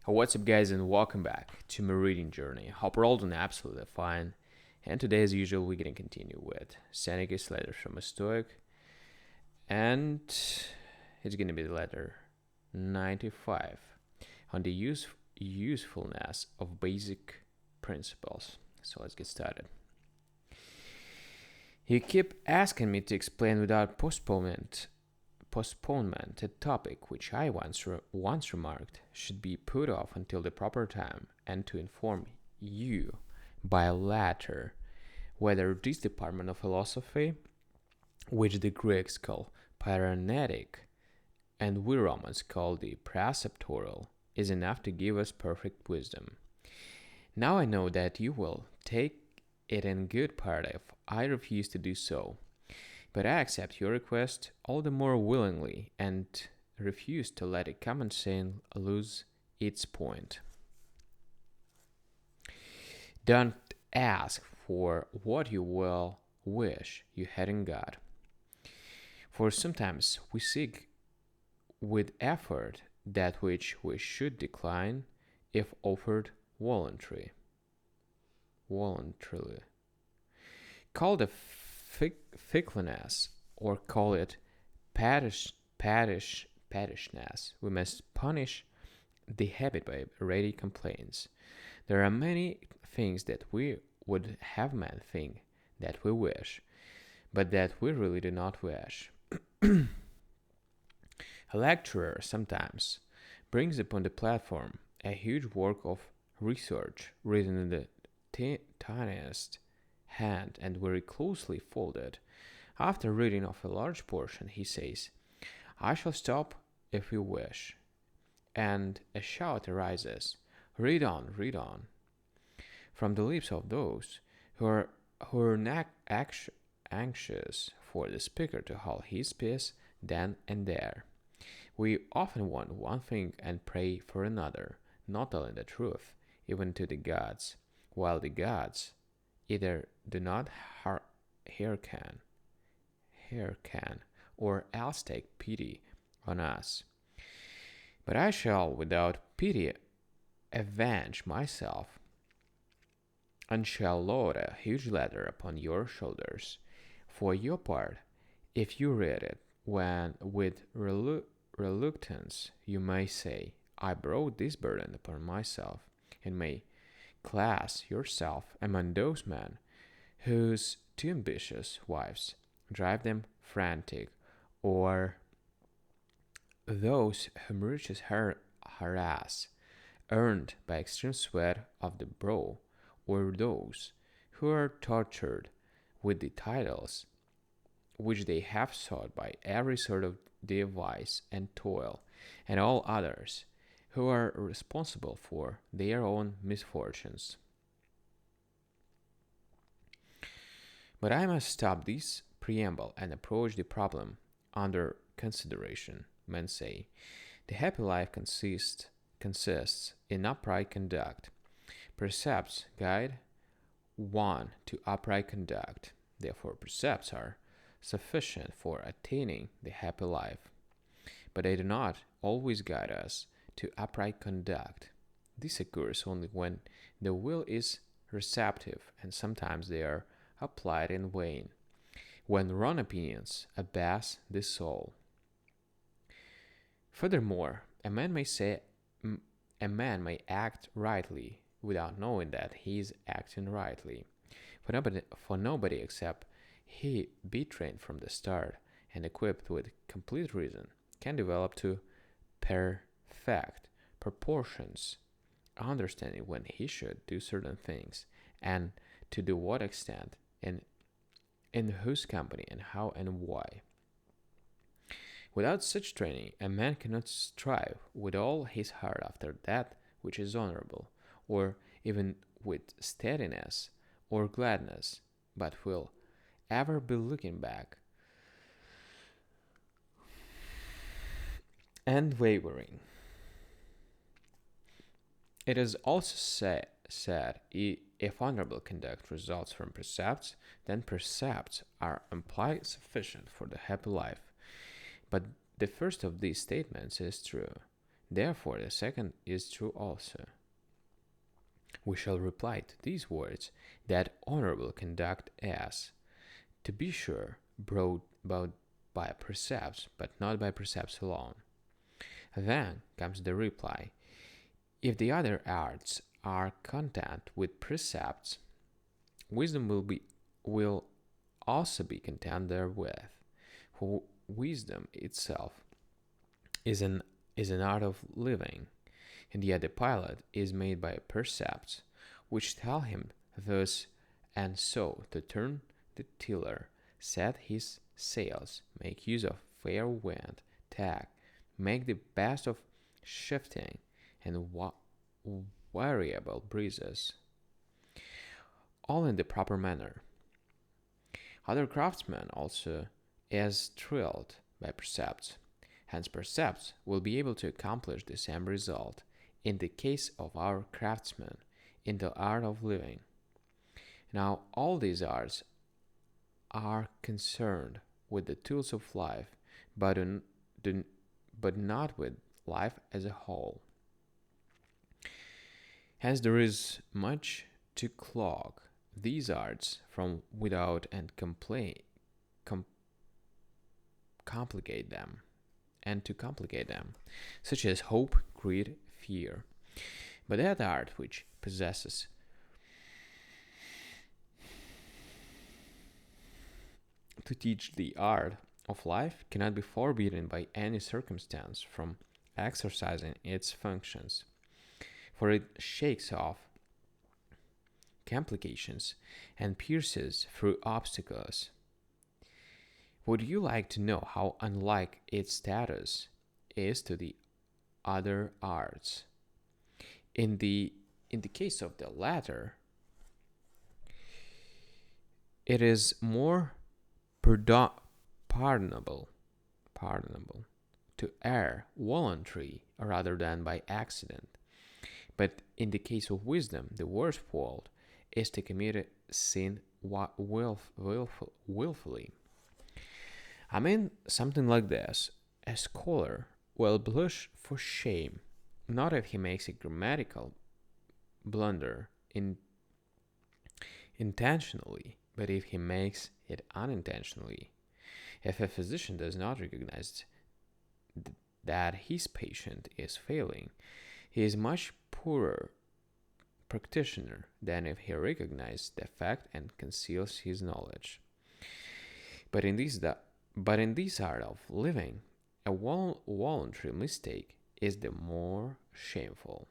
What's up, guys, and welcome back to my reading journey. Hope we're all doing absolutely fine. And today, as usual, we're gonna continue with Seneca's letters from a Stoic, and it's gonna be the letter 95 on the usefulness of basic principles. So let's get started. You keep asking me to explain without postponement a topic which I once remarked should be put off until the proper time, and to inform you by a letter whether this department of philosophy, which the Greeks call paraenetic and we Romans call the preceptoral, is enough to give us perfect wisdom. Now I know that you will take it in good part if I refuse to do so, but I accept your request all the more willingly and refuse to let a common saying lose its point. Don't ask for what you will wish you hadn't got, for sometimes we seek with effort that which we should decline if offered voluntarily. Call the fickleness, or call it pattishness. We must punish the habit by ready complaints. There are many things that we would have men think that we wish, but that we really do not wish. A lecturer sometimes brings upon the platform a huge work of research written in the tiniest hand and very closely folded. After reading of a large portion, he says, "I shall stop if you wish." And a shout arises, "Read on, read on," from the lips of those who are not anxious for the speaker to hold his peace then and there. We often want one thing and pray for another, not telling the truth, even to the gods, while the gods either do not hearken, or else take pity on us. But I shall without pity avenge myself, and shall load a huge letter upon your shoulders. For your part, if you read it when with reluctance, you may say, "I brought this burden upon myself," and may class yourself among those men whose too ambitious wives drive them frantic, or those whom riches harass, earned by extreme sweat of the brow, or those who are tortured with the titles which they have sought by every sort of device and toil, and all others who are responsible for their own misfortunes. But I must stop this preamble and approach the problem under consideration. Men say, the happy life consists in upright conduct. Precepts guide one to upright conduct. Therefore, precepts are sufficient for attaining the happy life. But they do not always guide us to upright conduct. This occurs only when the will is receptive, and sometimes they are applied in vain, when wrong opinions abase the soul. Furthermore, a man may act rightly without knowing that he is acting rightly. For nobody except he be trained from the start and equipped with complete reason can develop to perfect proportions, understanding when he should do certain things, and to what extent, in whose company, and how and why. Without such training, a man cannot strive with all his heart after that which is honorable, or even with steadiness or gladness, but will ever be looking back and wavering. It is also said, if honorable conduct results from precepts, then precepts are amply sufficient for the happy life. But the first of these statements is true. Therefore the second is true also. We shall reply to these words that honorable conduct is, to be sure, brought about by precepts, but not by precepts alone. Then comes the reply: if the other arts are content with precepts, wisdom will also be content therewith. For wisdom itself is an art of living, and yet the pilot is made by precepts, which tell him thus and so to turn the tiller, set his sails, make use of fair wind, tack, make the best of shifting and variable breezes, all in the proper manner. Other craftsmen also is thrilled by precepts. Hence, precepts will be able to accomplish the same result in the case of our craftsmen in the art of living. Now, all these arts are concerned with the tools of life, but not with life as a whole. Hence, there is much to clog these arts from without and complicate them, such as hope, greed, fear. But that art which possesses to teach the art of life cannot be forbidden by any circumstance from exercising its functions, for it shakes off complications and pierces through obstacles. Would you like to know how unlike its status is to the other arts? In the case of the latter, it is more pardonable to err voluntarily rather than by accident. But in the case of wisdom, the worst fault is to commit sin willfully. I mean something like this: a scholar will blush for shame, not if he makes a grammatical blunder intentionally, but if he makes it unintentionally. If a physician does not recognize that his patient is failing, he is much poorer practitioner than if he recognizes the fact and conceals his knowledge. But in this art of living, a voluntary mistake is the more shameful.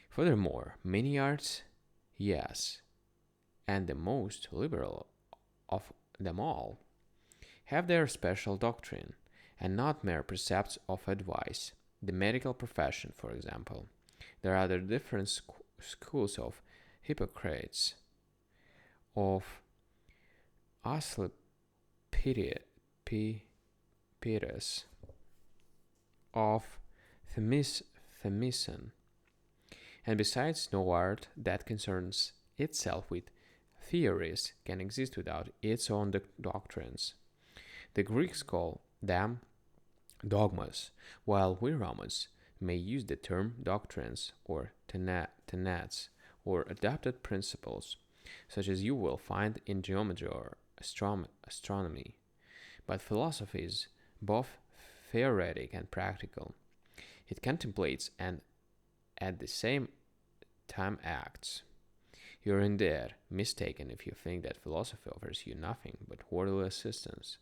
Furthermore, many arts, yes, and the most liberal of them all, have their special doctrine, and not mere precepts of advice. The medical profession, for example. There are the different schools of Hippocrates, of Asclepius, of Themison, and besides, no art that concerns itself with theories can exist without its own doctrines. The Greeks call them dogmas, while we Romans may use the term doctrines or tenets or adapted principles, such as you will find in geometry or astronomy. But philosophy is both theoretic and practical. It contemplates and at the same time acts. You are indeed mistaken if you think that philosophy offers you nothing but worldly assistance.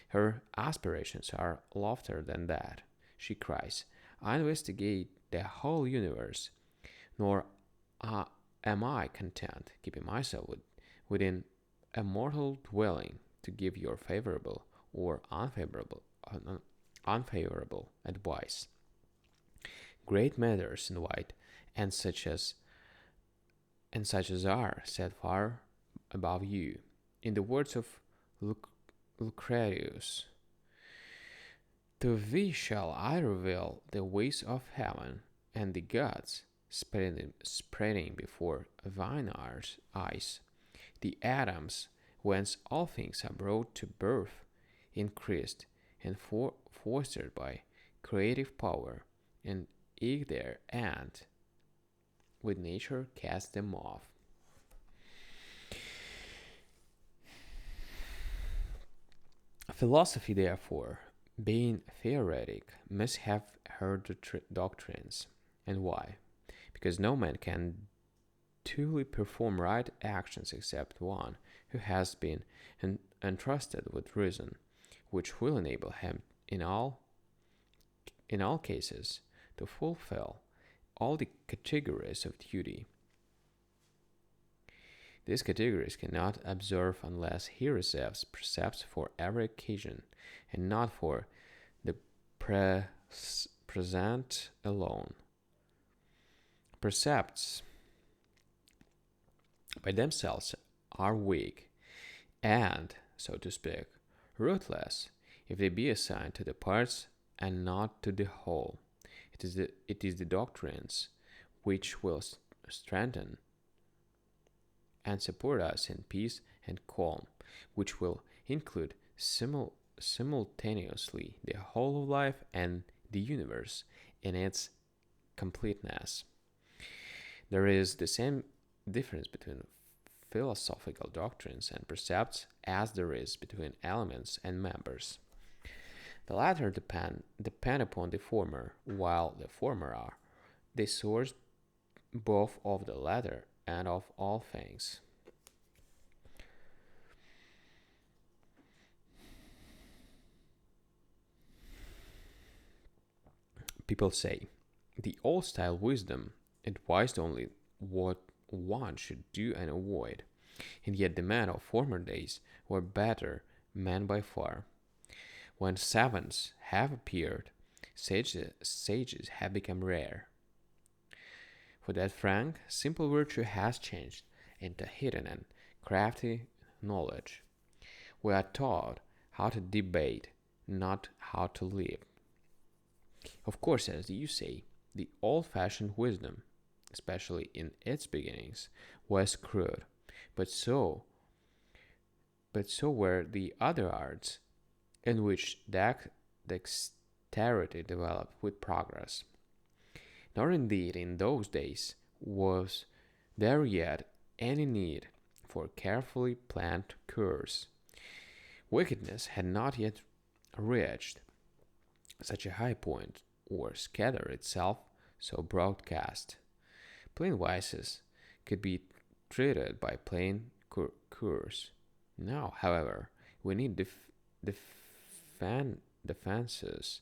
Her aspirations are loftier than that. She cries, I investigate the whole universe, nor am I content keeping myself within a mortal dwelling to give your favorable or unfavorable advice. Great matters invite, and such as are set far above you. In the words of Lucretius, to thee shall I reveal the ways of heaven, and the gods spreading before thine eyes, the atoms whence all things are brought to birth, increased and fostered by creative power, and eke their end, with nature cast them off. Philosophy, therefore, being theoretic, must have her doctrines. And why? Because no man can duly perform right actions except one who has been entrusted with reason, which will enable him in all cases to fulfill all the categories of duty. These categories cannot observe unless he receives precepts for every occasion, and not for the present alone. Precepts by themselves are weak and, so to speak, rootless if they be assigned to the parts and not to the whole. It is the doctrines which will strengthen and support us in peace and calm, which will include simultaneously the whole of life and the universe in its completeness. There is the same difference between philosophical doctrines and precepts as there is between elements and members. The latter depend upon the former, while the former are the source both of the latter and of all things. People say, the old style wisdom advised only what one should do and avoid, and yet the men of former days were better men by far. When savants have appeared, sages have become rare. For that frank, simple virtue has changed into hidden and crafty knowledge. We are taught how to debate, not how to live. Of course, as you say, the old-fashioned wisdom, especially in its beginnings, was crude, but so were the other arts, in which dexterity developed with progress. Nor indeed in those days was there yet any need for carefully planned cures. Wickedness had not yet reached such a high point or scattered itself so broadcast. Plain vices could be treated by plain cures. Now, however, we need defenses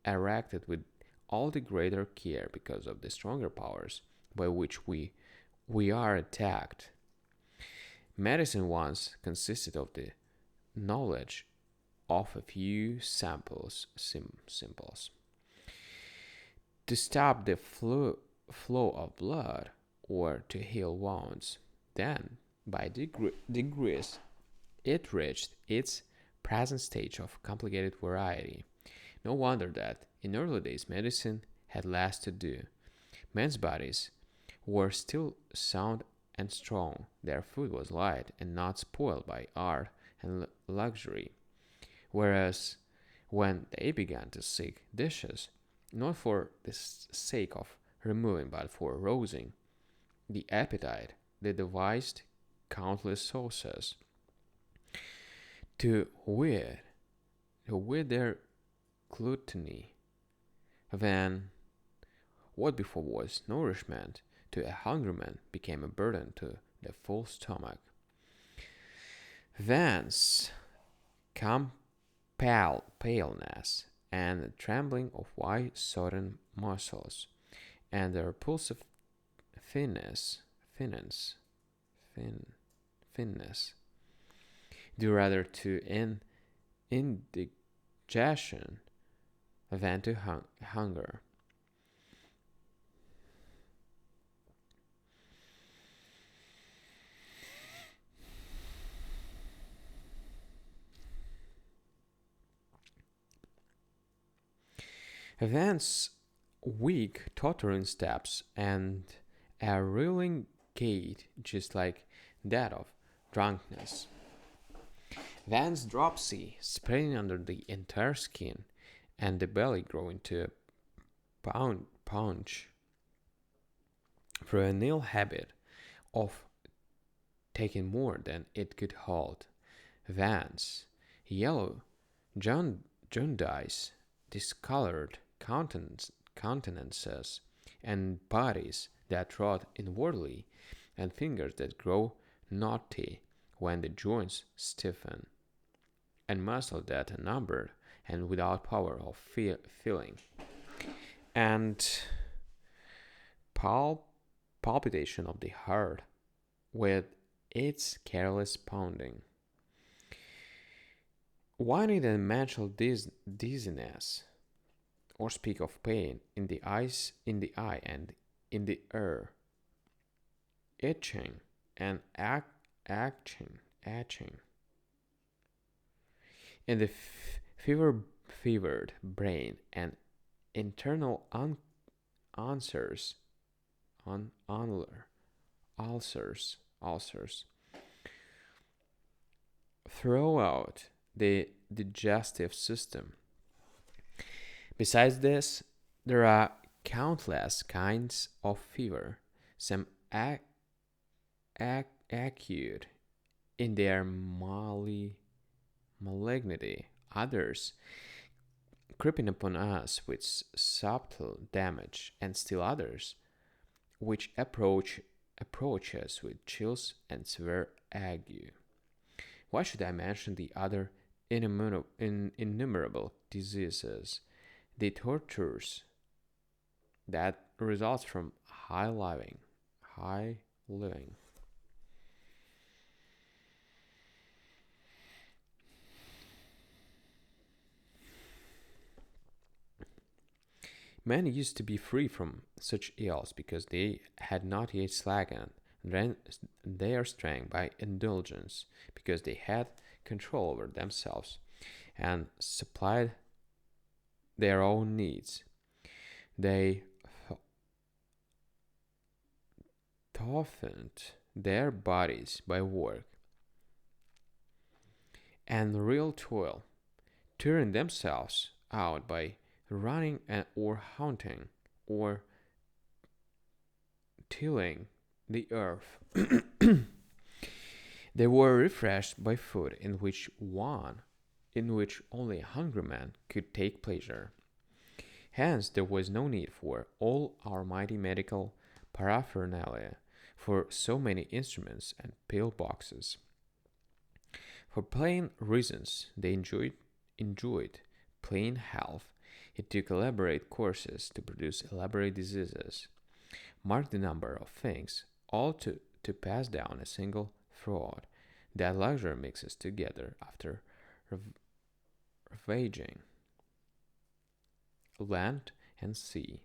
erected with all the greater care because of the stronger powers by which we are attacked. Medicine once consisted of the knowledge of a few simples. To stop the flow of blood or to heal wounds. Then, by degrees, it reached its present stage of complicated variety. No wonder that in early days medicine had less to do. Men's bodies were still sound and strong. Their food was light and not spoiled by art and luxury. Whereas when they began to seek dishes, not for the sake of removing but for arousing the appetite, they devised countless sauces to whet their gluttony. Then, what before was nourishment to a hungry man became a burden to the full stomach. Thence come paleness and the trembling of white sodden muscles, and the repulsive thinness, due rather to indigestion than to hunger. Thence weak, tottering steps and a reeling gait just like that of drunkenness. Thence dropsy spreading under the entire skin and the belly grow into a punch through a ill habit of taking more than it could hold. Vans, yellow jaundice, discolored countenances, and bodies that rot inwardly, and fingers that grow knotty when the joints stiffen, and muscles that are numbered and without power of feeling, and palpitation of the heart with its careless pounding. Why need a mental dizziness, or speak of pain in the eyes, in the eye, and in the ear, itching and etching, in the fevered brain, and internal ulcers, ulcers throughout the digestive system. Besides this, there are countless kinds of fever, some acute in their malignity, others creeping upon us with subtle damage, and still others which approach us with chills and severe ague. Why should I mention the other innumerable diseases, the tortures that results from high living? Men used to be free from such ills because they had not yet slackened their strength by indulgence, because they had control over themselves and supplied their own needs. They toughened their bodies by work and real toil, tearing themselves out by running or hunting or tilling the earth. They were refreshed by food in which only a hungry man could take pleasure. Hence there was no need for all our mighty medical paraphernalia, for so many instruments and pill boxes. For plain reasons they enjoyed plain health. It took elaborate courses to produce elaborate diseases. Mark the number of things, all to pass down a single throat, that luxury mixes together after ravaging land and sea.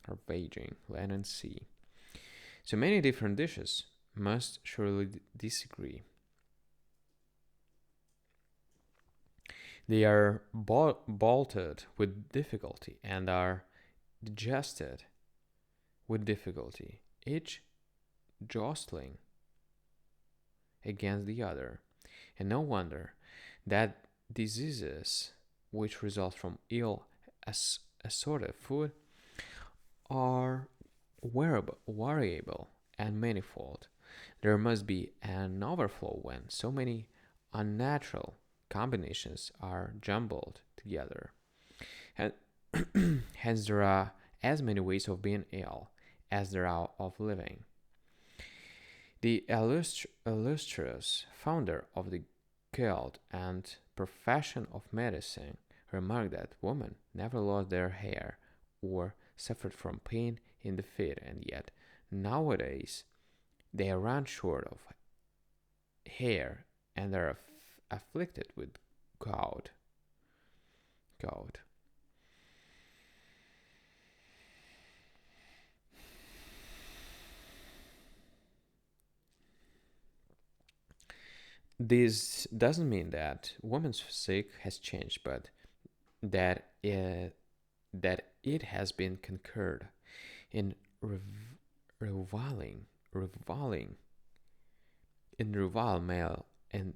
Ravaging land and sea. So many different dishes must surely disagree. They are bolted with difficulty and are digested with difficulty, each jostling against the other. And no wonder that diseases which result from ill assorted food are variable and manifold. There must be an overflow when so many unnatural combinations are jumbled together. And hence there are as many ways of being ill as there are of living. The illustrious founder of the guild and profession of medicine remarked that women never lost their hair or suffered from pain in the feet, and yet nowadays they run short of hair and are afflicted with gout. Gout. This doesn't mean that women's physique has changed, but that it has been conquered in reviling, in revile male and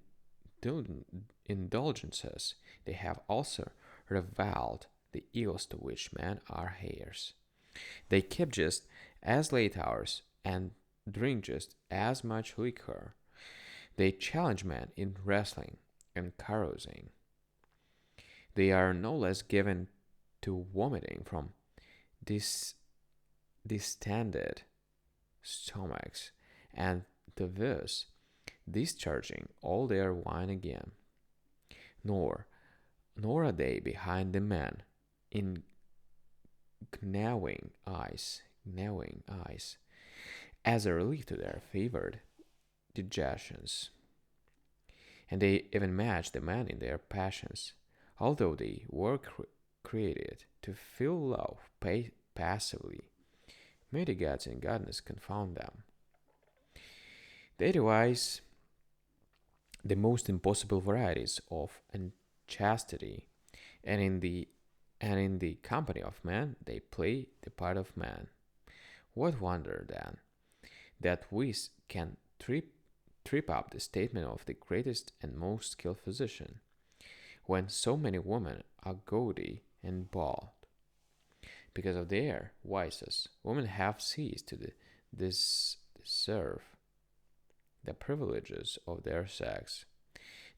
indulgences, they have also reviled the ills to which men are heirs. They keep just as late hours and drink just as much liquor. They challenge men in wrestling and carousing. They are no less given to vomiting from dis- distended stomachs, and to thus discharging all their wine again. Nor, nor are they behind the men in gnawing eyes, as a relief to their favored digestions. And they even match the men in their passions, although they were created to feel love passively. May the gods and goddess confound them. They devise the most impossible varieties of unchastity, and in the company of man they play the part of man. What wonder then that we can trip up the statement of the greatest and most skilled physician, when so many women are gaudy and bald. Because of their vices, women have ceased to deserve the privileges of their sex.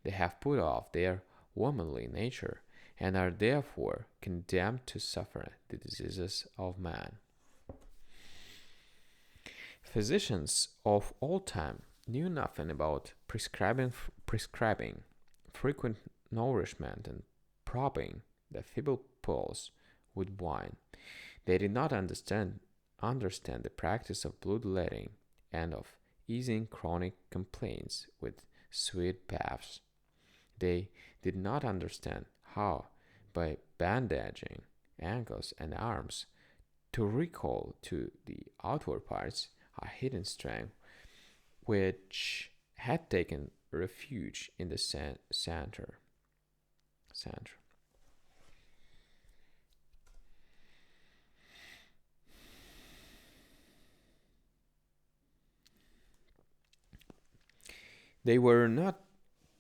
They have put off their womanly nature and are therefore condemned to suffer the diseases of man. Physicians of all time knew nothing about prescribing frequent nourishment and propping the feeble pulse with wine. They did not understand the practice of bloodletting and of easing chronic complaints with sweet baths. They did not understand how, by bandaging ankles and arms, to recall to the outward parts a hidden strength which had taken refuge in the center. They were not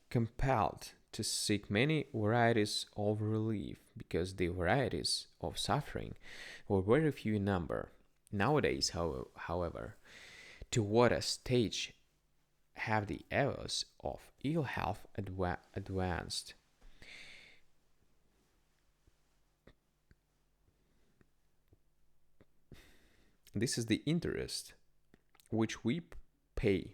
compelled to seek many varieties of relief because the varieties of suffering were very few in number. Nowadays, however, to what a stage have the evils of ill health advanced? This is the interest which we pay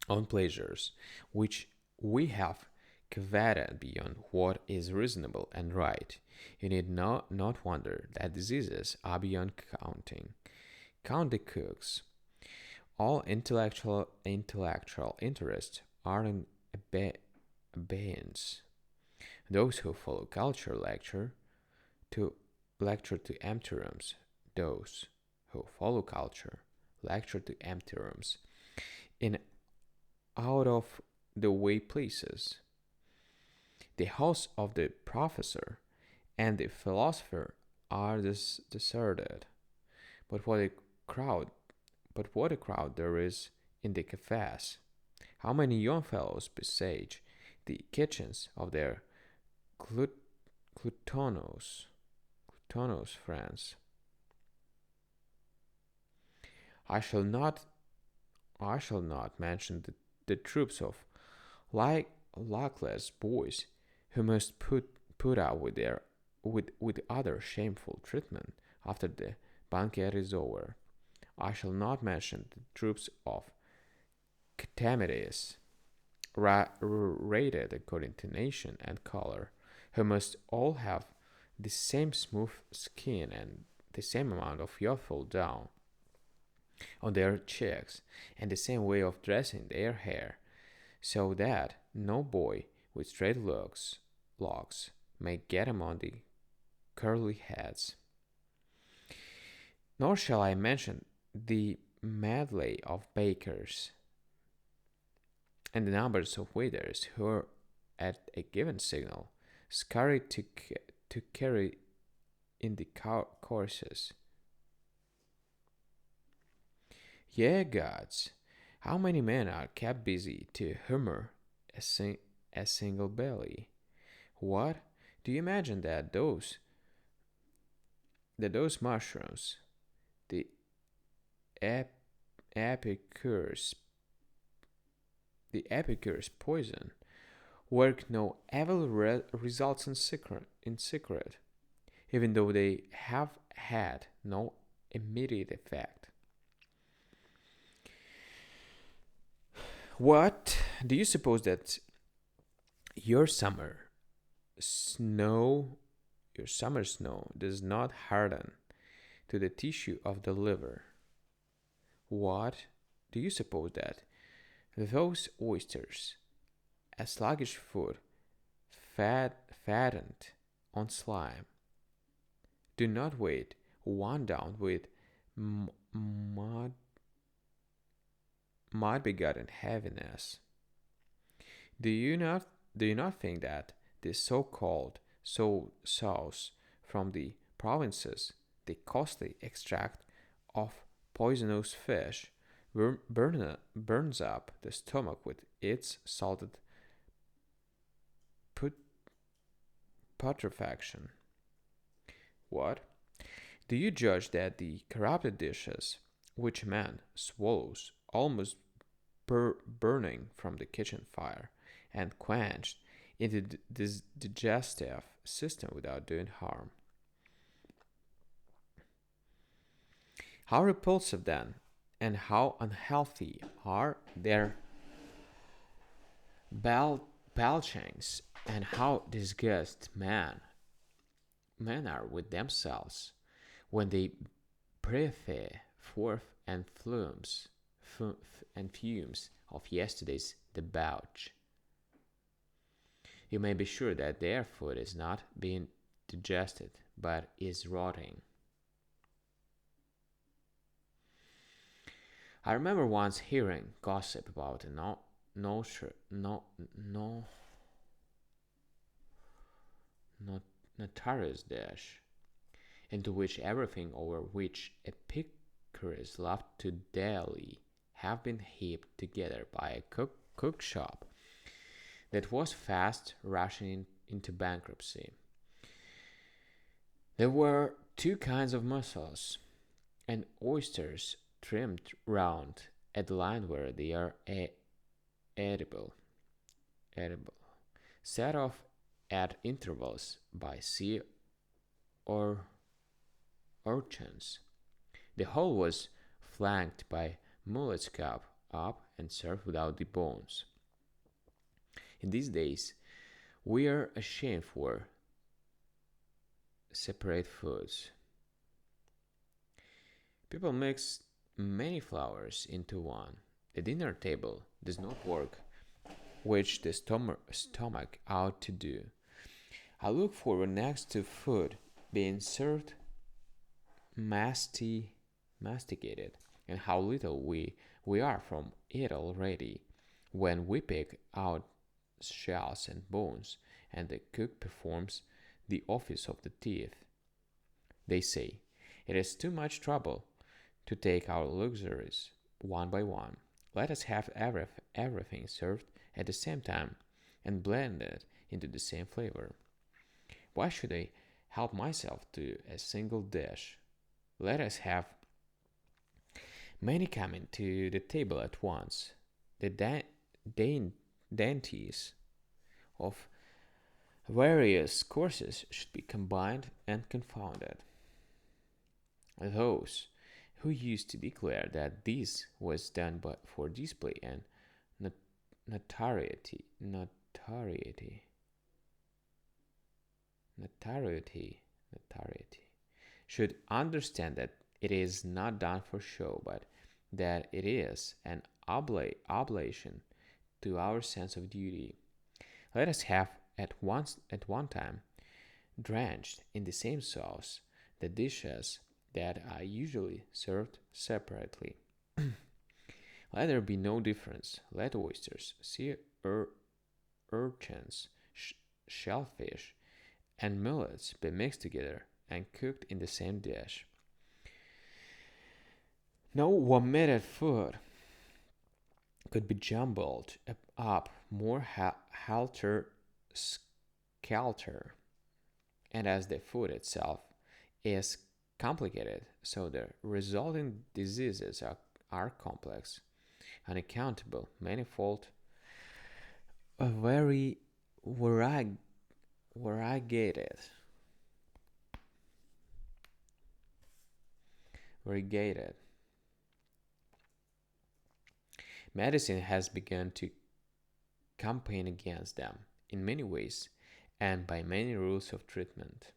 on pleasures which we have coveted beyond what is reasonable and right. You need not wonder that diseases are beyond counting. Count the cooks. All intellectual interests are in abeyance. Those who follow culture lecture to empty rooms. Those who follow culture lecture to empty rooms in out of the way places. The house of the professor and the philosopher are deserted. But what a crowd! But what a crowd there is in the cafes! How many young fellows besiege the kitchens of their glutinous friends! I shall not mention the troops of luckless boys who must put up with other shameful treatment after the banquet is over. I shall not mention the troops of catamites, rated according to nation and color, who must all have the same smooth skin and the same amount of youthful down on their cheeks and the same way of dressing their hair, so that no boy with straight locks may get among the curly heads. Nor shall I mention the medley of bakers and the numbers of waiters who are at a given signal scurry to carry in the courses. Ye gods, how many men are kept busy to humor a, a single belly. What? Do you imagine that those mushrooms, the ep- Epicurus, the Epicurus poison, work no evil results in secret, even though they have had no immediate effect? What do you suppose that your snow, your summer snow does not harden to the tissue of the liver? What do you suppose that those oysters, a sluggish food, fattened on slime, do not weigh one down with mud, mud begotten heaviness? Do you not think that this so-called sauce from the provinces, the costly extract of poisonous fish, burns up the stomach with its salted put- putrefaction? What? Do you judge that the corrupted dishes, which man swallows almost burning from the kitchen fire and quenched into this digestive system without doing harm? How repulsive then, and how unhealthy are their belchings, and how disgusted men are with themselves when they breathe forth and fumes of yesterday's debauch. You may be sure that their food is not being digested, but is rotting. I remember once hearing gossip about a no, no, no, no, notorious dish into which everything over which Epicurus loved to dally have been heaped together by a cook shop that was fast rushing into bankruptcy. There were two kinds of mussels, and oysters trimmed round at the line where they are edible, edible, set off at intervals by sea or urchins. The whole was flanked by mullets cut up and served without the bones. In these days, we are ashamed for separate foods. People mix many flowers into one. The dinner table does not work, which the stomach ought to do. I look forward next to food being served masticated, and how little we are from it already when we pick out shells and bones, and the cook performs the office of the teeth. They say it is too much trouble to take our luxuries one by one. Let us have everything served at the same time and blended into the same flavor. Why should I help myself to a single dish? Let us have many coming to the table at once. The dainties of various courses should be combined and confounded. Those who used to declare that this was done but for display and notoriety should understand that it is not done for show, but that it is an oblation to our sense of duty. Let us have at one time drenched in the same sauce the dishes that are usually served separately. Let there be no difference. Let oysters, sea urchins, shellfish, and mullets be mixed together and cooked in the same dish. No omitted food could be jumbled up more halter skelter, and as the food itself is complicated, so the resulting diseases are complex, unaccountable, manifold, very variegated, variegated. Medicine has begun to campaign against them in many ways and by many rules of treatment.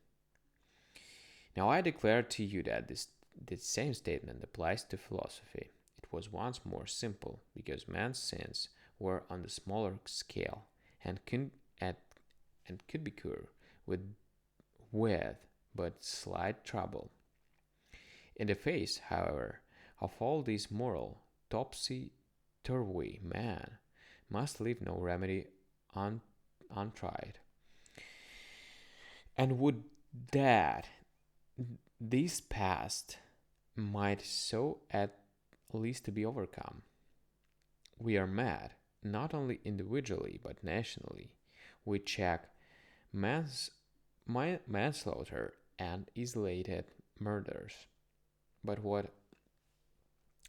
Now I declare to you that this same statement applies to philosophy. It was once more simple because man's sins were on the smaller scale and and, and could be cured with with but slight trouble. In the face, however, of all this moral topsy turvy, man must leave no remedy untried. And would that this past might so at least to be overcome. We are mad, not only individually but nationally. We check mans- manslaughter and isolated murders. But what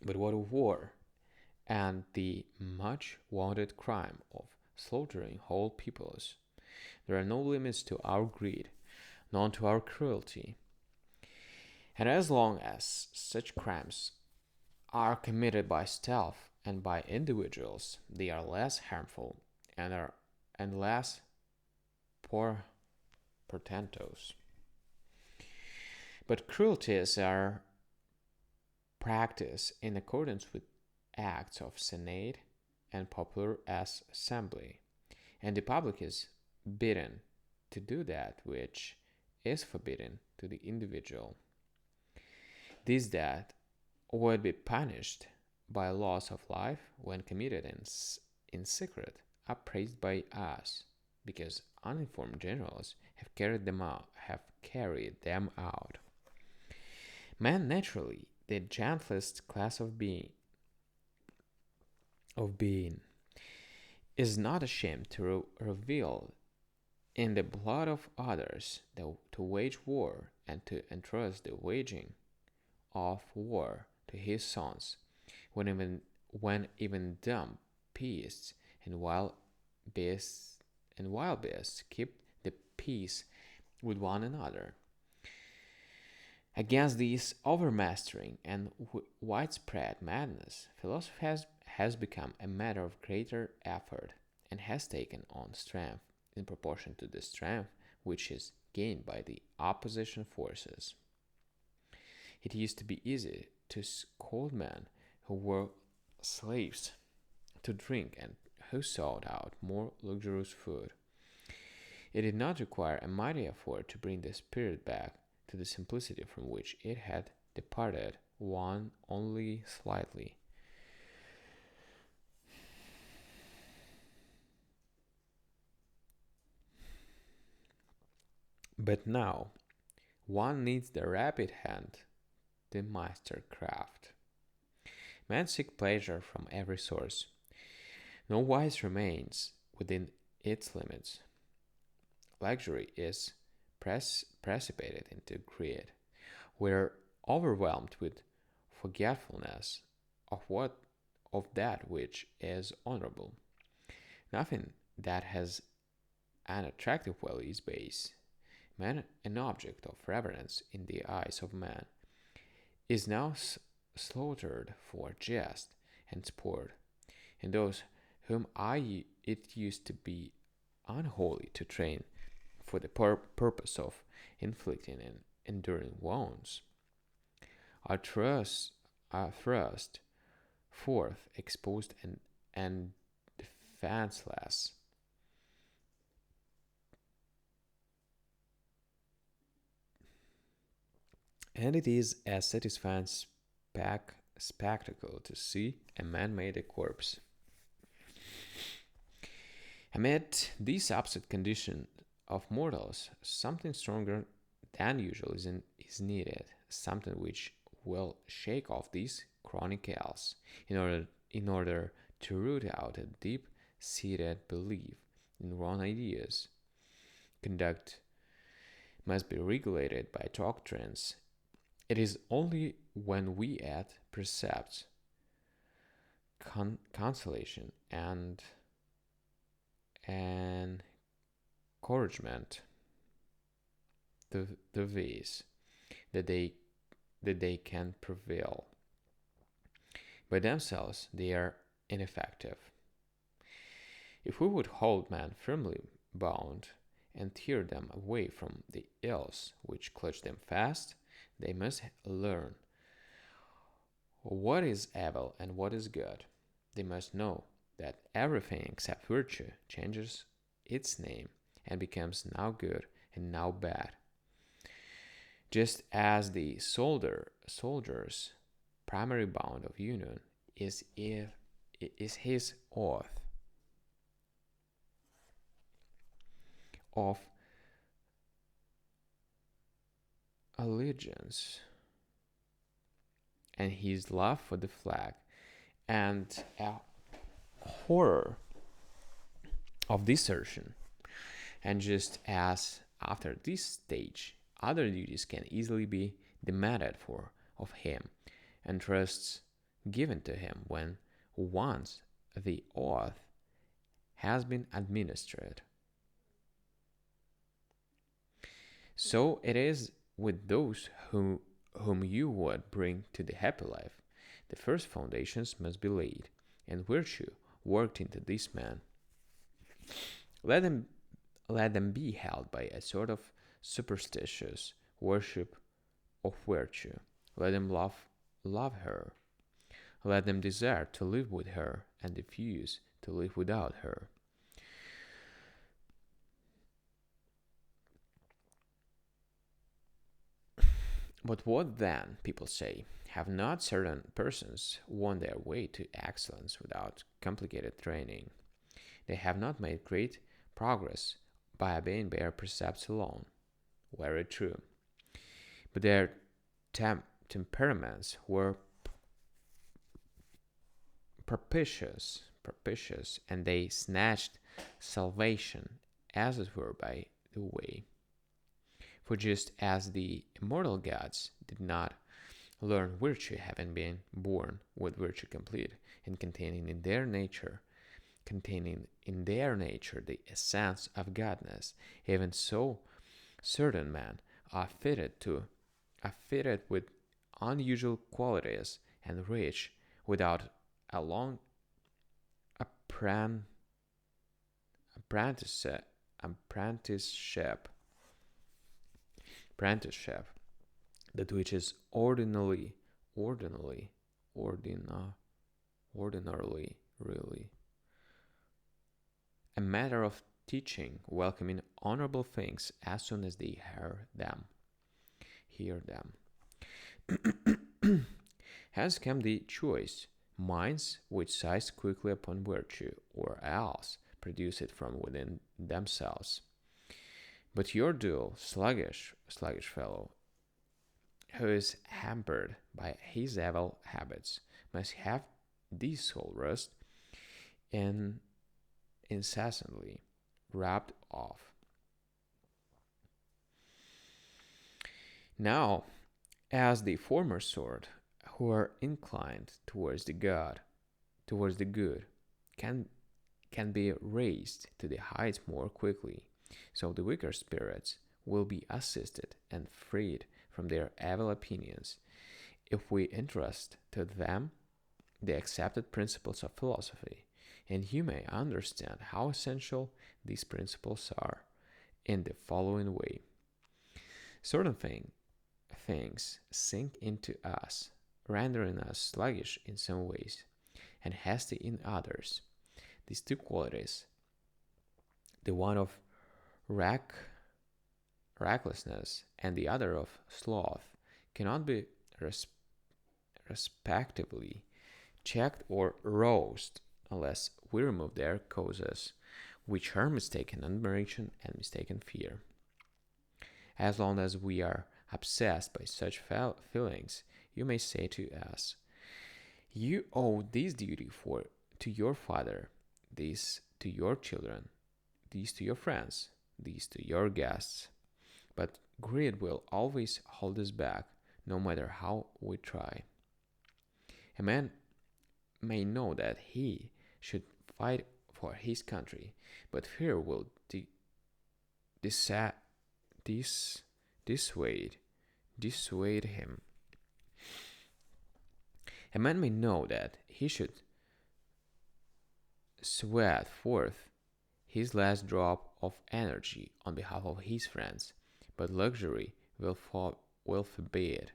of war and the much wanted crime of slaughtering whole peoples? There are no limits to our greed, none to our cruelty. And as long as such crimes are committed by stealth and by individuals, they are less harmful and less portentous. But cruelties are practiced in accordance with acts of Senate and popular assembly, and the public is bidden to do that which is forbidden to the individual. This that would be punished by loss of life when committed in secret are praised by us because uninformed generals have carried them out. Man naturally the gentlest class of being is not ashamed to reveal in the blood of others to wage war and to entrust the waging of war to his sons, when even dumb beasts and wild beasts keep the peace with one another. Against this overmastering and widespread madness, philosophy has become a matter of greater effort and has taken on strength in proportion to the strength which is gained by the opposition forces. It used to be easy to scold men who were slaves to drink and who sought out more luxurious food. It did not require a mighty effort to bring the spirit back to the simplicity from which it had departed, one only slightly. But now, one needs the rapid hand, the master craft. Men seek pleasure from every source. No vice remains within its limits. Luxury is precipitated into greed. We're overwhelmed with forgetfulness of that which is honorable. Nothing that has an attractive value is base. Man, an object of reverence in the eyes of man, is now slaughtered for jest and sport, and those whom it used to be unholy to train for the purpose of inflicting and enduring wounds are thrust forth exposed and defenseless. And it is a satisfying spectacle to see a man made a corpse. Amid this upset condition of mortals, something stronger than usual is needed, something which will shake off these chronic ills in order to root out a deep seated belief in wrong ideas. Conduct must be regulated by doctrines. It is only when we add precepts, consolation, and encouragement to the ways that they can prevail. By themselves, they are ineffective. If we would hold men firmly bound and tear them away from the ills which clutch them fast, they must learn what is evil and what is good. They must know that everything except virtue changes its name and becomes now good and now bad. Just as the soldier's primary bond of union is his oath of allegiance and his love for the flag and a horror of desertion. And just as after this stage, other duties can easily be demanded of him and trusts given to him when once the oath has been administered. So it is with those whom you would bring to the happy life. The first foundations must be laid, and virtue worked into this man. Let them be held by a sort of superstitious worship of virtue. Let them love her. Let them desire to live with her and refuse to live without her. But what then, people say, have not certain persons won their way to excellence without complicated training? They have not made great progress by obeying bare precepts alone. Very true. But their temperaments were propitious, and they snatched salvation, as it were, by the way. For just as the immortal gods did not learn virtue, having been born with virtue complete and containing in their nature the essence of godness, even so certain men are fitted with unusual qualities and rich without a long apprenticeship, that which is ordinarily really a matter of teaching, welcoming honorable things as soon as they hear them. Hence came the choice, minds which seize quickly upon virtue, or else produce it from within themselves. But your dull, sluggish fellow, who is hampered by his evil habits, must have this soul rust and incessantly rubbed off. Now, as the former sort, who are inclined towards the good, can be raised to the heights more quickly, so the weaker spirits will be assisted and freed from their evil opinions if we entrust to them the accepted principles of philosophy. And you may understand how essential these principles are in the following way. Certain things sink into us, rendering us sluggish in some ways and hasty in others. These two qualities, the one of recklessness and the other of sloth, cannot be respectively checked or roused unless we remove their causes, which are mistaken admiration and mistaken fear. As long as we are obsessed by such feelings, you may say to us, you owe this duty to your father, this to your children, these to your friends, these to your guests. But greed will always hold us back, no matter how we try. A man may know that he should fight for his country, but fear will disa- dis- dissuade dissuade him. A man may know that he should sweat forth his last drop of energy on behalf of his friends, but luxury will forbid.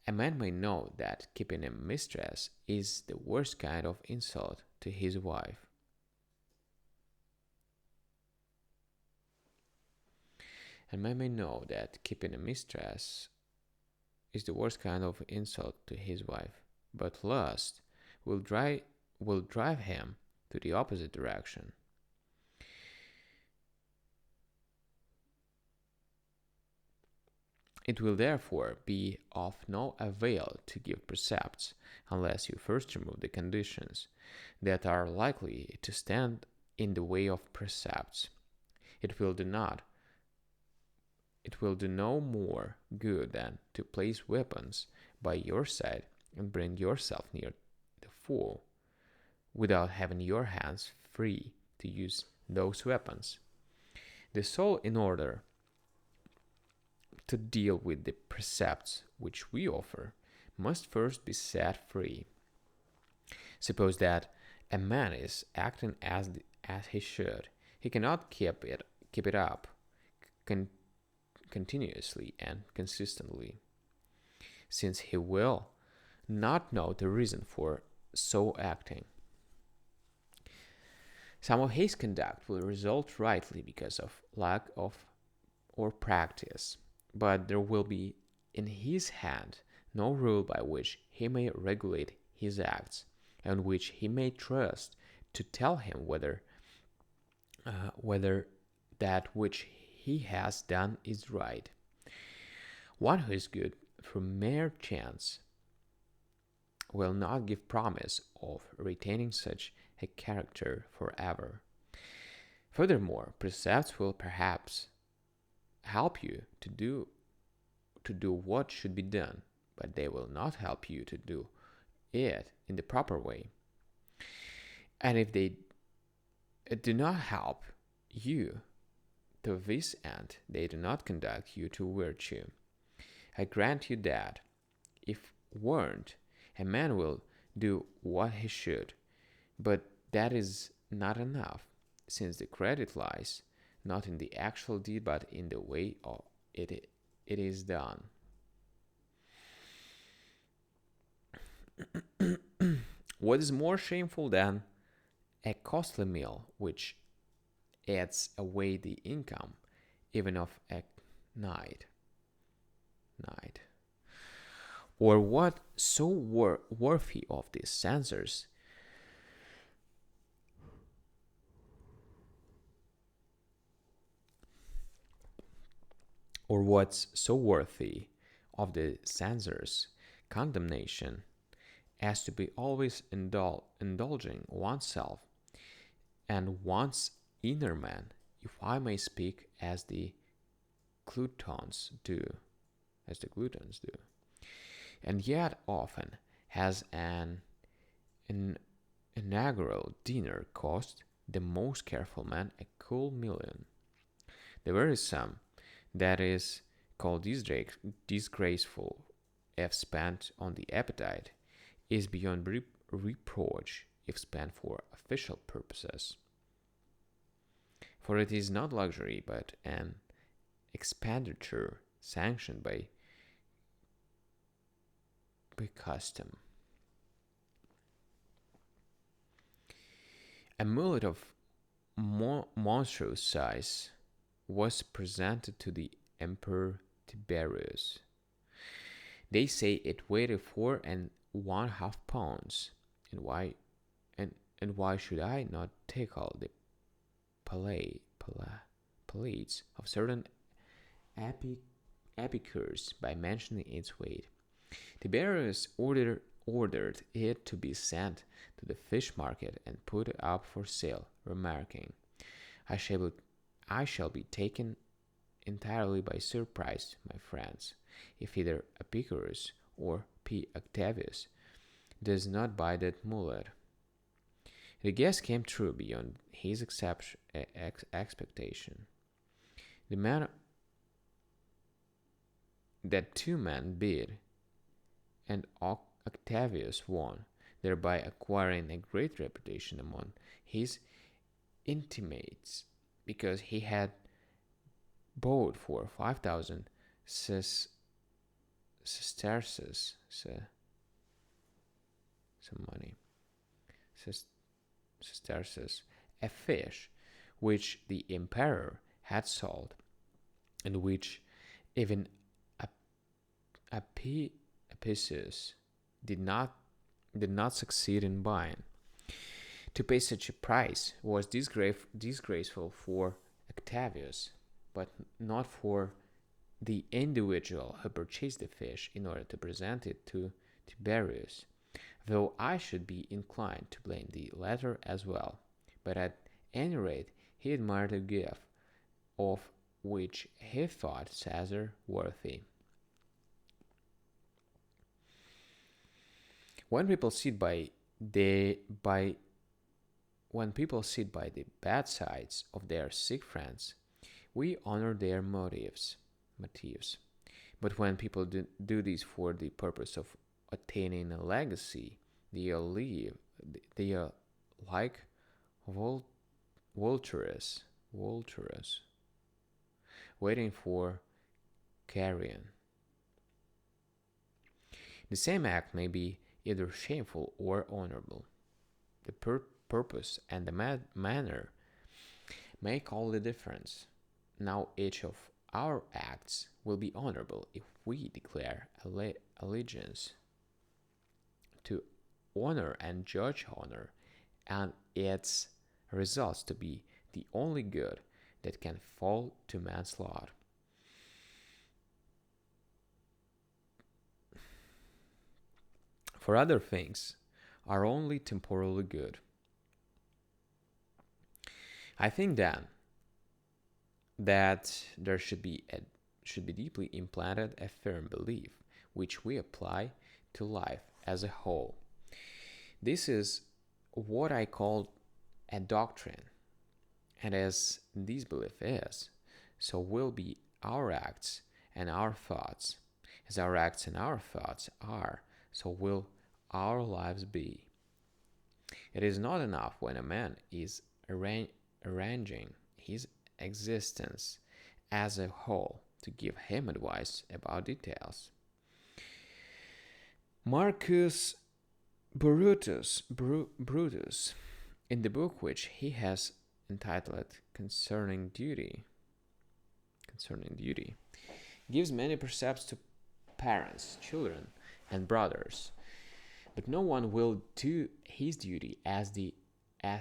A man may know that keeping a mistress is the worst kind of insult to his wife. A man may know that keeping a mistress is the worst kind of insult to his wife, but lust will drive him to the opposite direction. It will therefore be of no avail to give precepts unless you first remove the conditions that are likely to stand in the way of precepts. It will do not it will do no more good than to place weapons by your side and bring yourself near the foe without having your hands free to use those weapons. The soul, in order to deal with the precepts which we offer, must first be set free. Suppose that a man is acting as he should. He cannot keep it up continuously and consistently, since he will not know the reason for so acting. Some of his conduct will result rightly because of lack of or practice, but there will be in his hand no rule by which he may regulate his acts, and which he may trust to tell him whether that which he has done is right. One who is good from mere chance will not give promise of retaining such a character forever. Furthermore, precepts will perhaps help you to do what should be done, but they will not help you to do it in the proper way. And if they do not help you to this end, they do not conduct you to virtue. I grant you that, if warned, a man will do what he should, but that is not enough, since the credit lies not in the actual deed but in the way it is done. What is more shameful than a costly meal which adds away the income even of a night? Or what so worthy of these censors or what's so worthy of the censor's condemnation as to be always indulging oneself and one's inner man, if I may speak as the gluttons do, and yet often has an inaugural dinner cost the most careful man a cool million. The very sum that is called disgraceful if spent on the appetite is beyond reproach if spent for official purposes. For it is not luxury but an expenditure sanctioned by custom. A mullet of monstrous size was presented to the Emperor Tiberius. They say it weighed 4½ pounds. And why should I not take all the plates of certain epicures by mentioning its weight? Tiberius ordered it to be sent to the fish market and put up for sale remarking, I shall be taken entirely by surprise, my friends, if either Epicurus or P. Octavius does not buy that mullet. The guess came true beyond his expectation. The man that two men bid, and Octavius won, thereby acquiring a great reputation among his intimates, because he had bought for 5,000 sesterces, some money, sesterces, a fish which the emperor had sold, and which even Apicius did not succeed in buying. To pay such a price was disgraceful for Octavius, but not for the individual who purchased the fish in order to present it to Tiberius, though I should be inclined to blame the latter as well. But at any rate, he admired a gift of which he thought Caesar worthy. When people sit by the bedsides of their sick friends, we honor their motives. But when people do this for the purpose of attaining a legacy, they are like vultures waiting for carrion. The same act may be either shameful or honorable. The purpose and the manner make all the difference. Now each of our acts will be honorable if we declare allegiance to honor and judge honor and its results to be the only good that can fall to man's lot. For other things are only temporally good. I think then that there should be deeply implanted a firm belief which we apply to life as a whole. This is what I call a doctrine, and as this belief is, so will be our acts and our thoughts. As our acts and our thoughts are, so will our lives be. It is not enough when a man is arranging his existence as a whole to give him advice about details. Marcus Brutus, in the book which he has entitled Concerning Duty, gives many precepts to parents, children, and brothers, but no one will do his duty as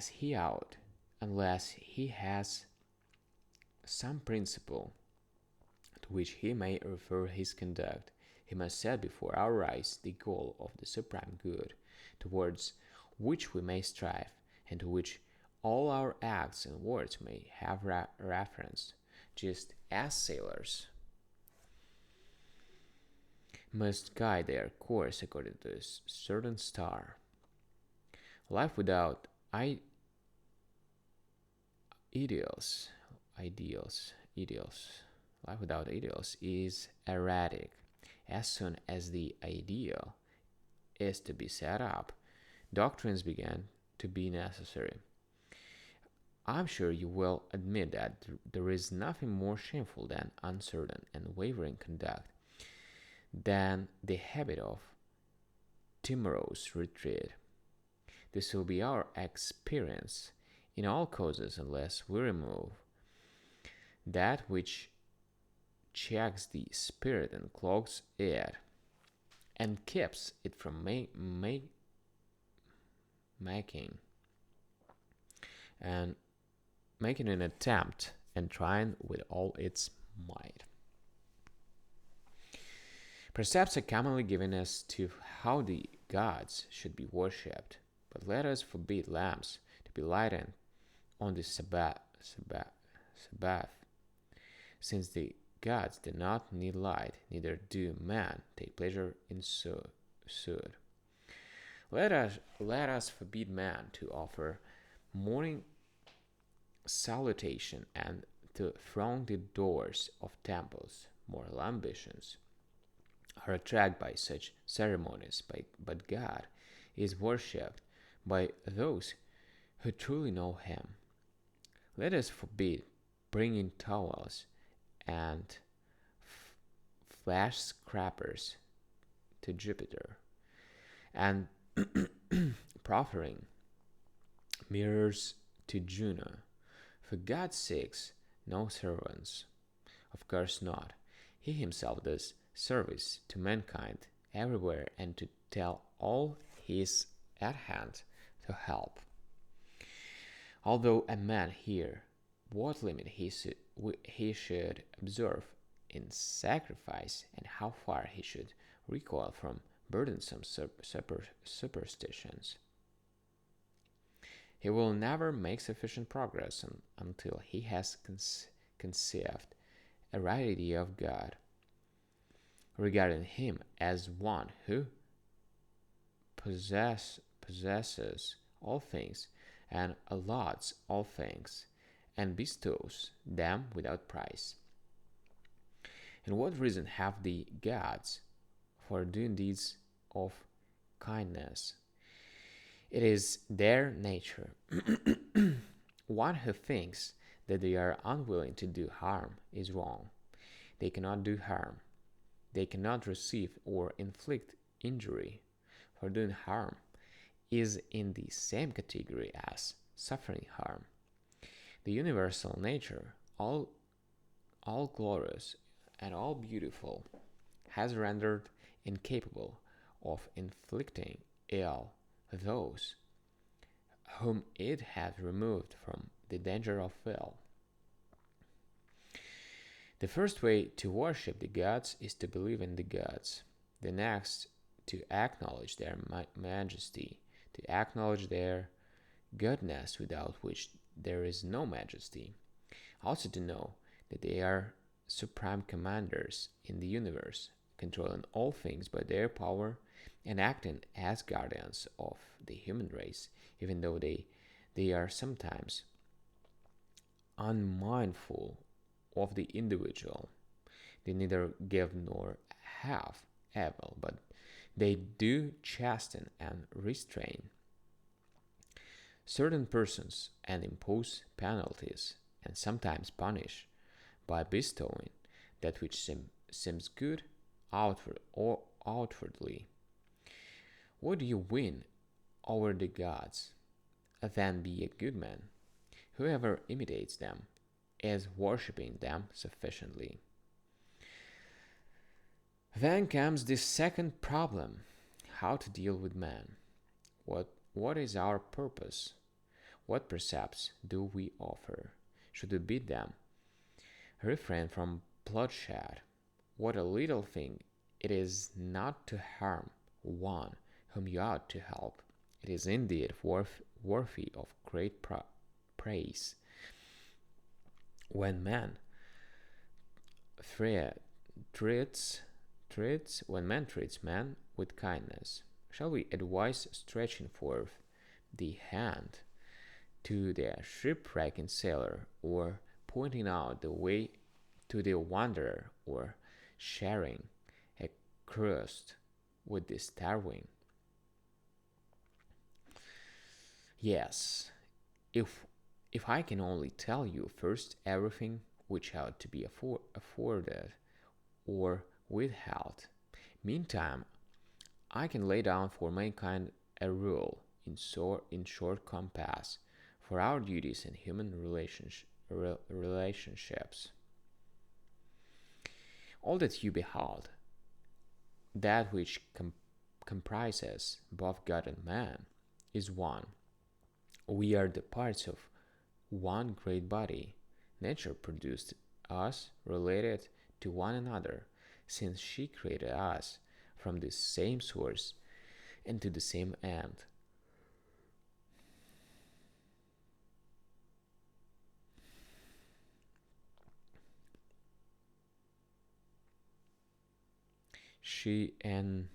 he ought unless he has some principle to which he may refer his conduct. He must set before our eyes the goal of the supreme good, towards which we may strive, and to which all our acts and words may have reference, just as sailors must guide their course according to a certain star. Life without ideals. Life without ideals is erratic. As soon as the ideal is to be set up, doctrines begin to be necessary. I'm sure you will admit that there is nothing more shameful than uncertain and wavering conduct, than the habit of timorous retreat. This will be our experience in all causes unless we remove that which checks the spirit and clogs it, and keeps it from making an attempt and trying with all its might. Precepts are commonly given as to how the gods should be worshipped, but let us forbid lamps to be lighted on the Sabbath, since the gods do not need light, neither do man take pleasure in soot. Let us forbid man to offer morning salutation and to throng the doors of temples. Moral ambitions are attracted by such ceremonies, but God is worshipped by those who truly know Him. Let us forbid bringing towels and flash scrapers to Jupiter, and proffering mirrors to Juno. For God seeks no servants, of course not. He himself does service to mankind everywhere and to tell all he is at hand to help. Although a man here, what limit he should observe in sacrifice and how far he should recoil from burdensome superstitions. He will never make sufficient progress until he has conceived a right idea of God, regarding him as one who possesses all things and allots all things and bestows them without price. And what reason have the gods for doing deeds of kindness? It is their nature. One who thinks that they are unwilling to do harm is wrong. They cannot do harm. They cannot receive or inflict injury. For doing harm is in the same category as suffering harm. The universal nature, all glorious and all beautiful, has rendered incapable of inflicting ill those whom it has removed from the danger of ill. The first way to worship the gods is to believe in the gods. The next, to acknowledge their majesty, to acknowledge their goodness without which there is no majesty. Also to know that they are supreme commanders in the universe, controlling all things by their power and acting as guardians of the human race, even though they are sometimes unmindful of the individual. They neither give nor have evil, but they do chasten and restrain certain persons and impose penalties and sometimes punish by bestowing that which seems good outwardly. What do you win over the gods? Then be a good man. Whoever imitates them is worshipping them sufficiently. Then comes the second problem: how to deal with man. What is our purpose? What precepts do we offer? Should we beat them? Refrain from bloodshed. What a little thing it is not to harm one whom you ought to help. It is indeed worthy of great praise when man treats man with kindness. Shall we advise stretching forth the hand to the shipwrecking sailor, or pointing out the way to the wanderer, or sharing a crust with the starving? Yes, if I can only tell you first everything which ought to be afforded or withheld. Meantime, I can lay down for mankind a rule in short compass for our duties and human relationships. All that you behold, that which comprises both God and man, is one. We are the parts of one great body. Nature produced us related to one another, since she created us from the same source and to the same end. She engendered,